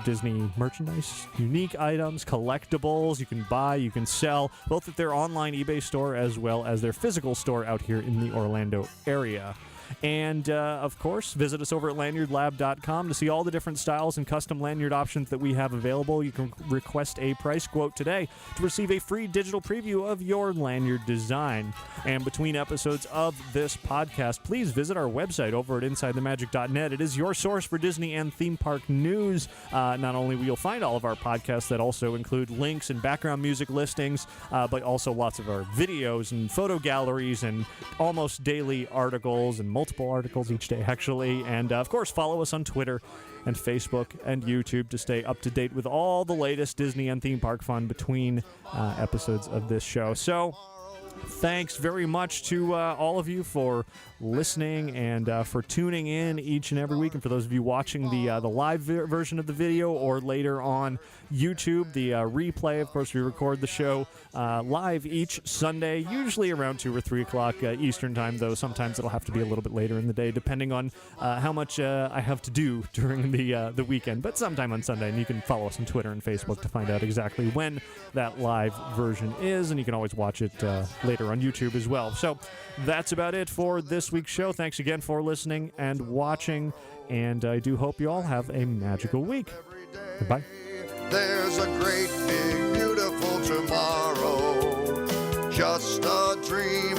Disney merchandise, unique items, collectibles. You can buy, you can sell, both at their online eBay store as well as their physical store out here in the Orlando area. And, of course, visit us over at lanyardlab.com to see all the different styles and custom lanyard options that we have available. You can request a price quote today to receive a free digital preview of your lanyard design. And between episodes of this podcast, please visit our website over at InsideTheMagic.net. It is your source for Disney and theme park news. Not only will you find all of our podcasts that also include links and background music listings, but also lots of our videos and photo galleries and almost daily articles and multiple articles each day, actually. And, of course, follow us on Twitter and Facebook and YouTube to stay up to date with all the latest Disney and theme park fun between episodes of this show. So, thanks very much to all of you for listening and for tuning in each and every week. And for those of you watching the live version of the video or later on YouTube, the replay, of course, we record the show live each Sunday, usually around 2 or 3 o'clock Eastern time, though sometimes it'll have to be a little bit later in the day, depending on how much I have to do during the weekend, but sometime on Sunday. And you can follow us on Twitter and Facebook to find out exactly when that live version is, and you can always watch it later on YouTube as well. So that's about it for this week's show. Thanks again for listening and watching, and I do hope you all have a magical week. Goodbye. There's a great, big, beautiful tomorrow. Just a dream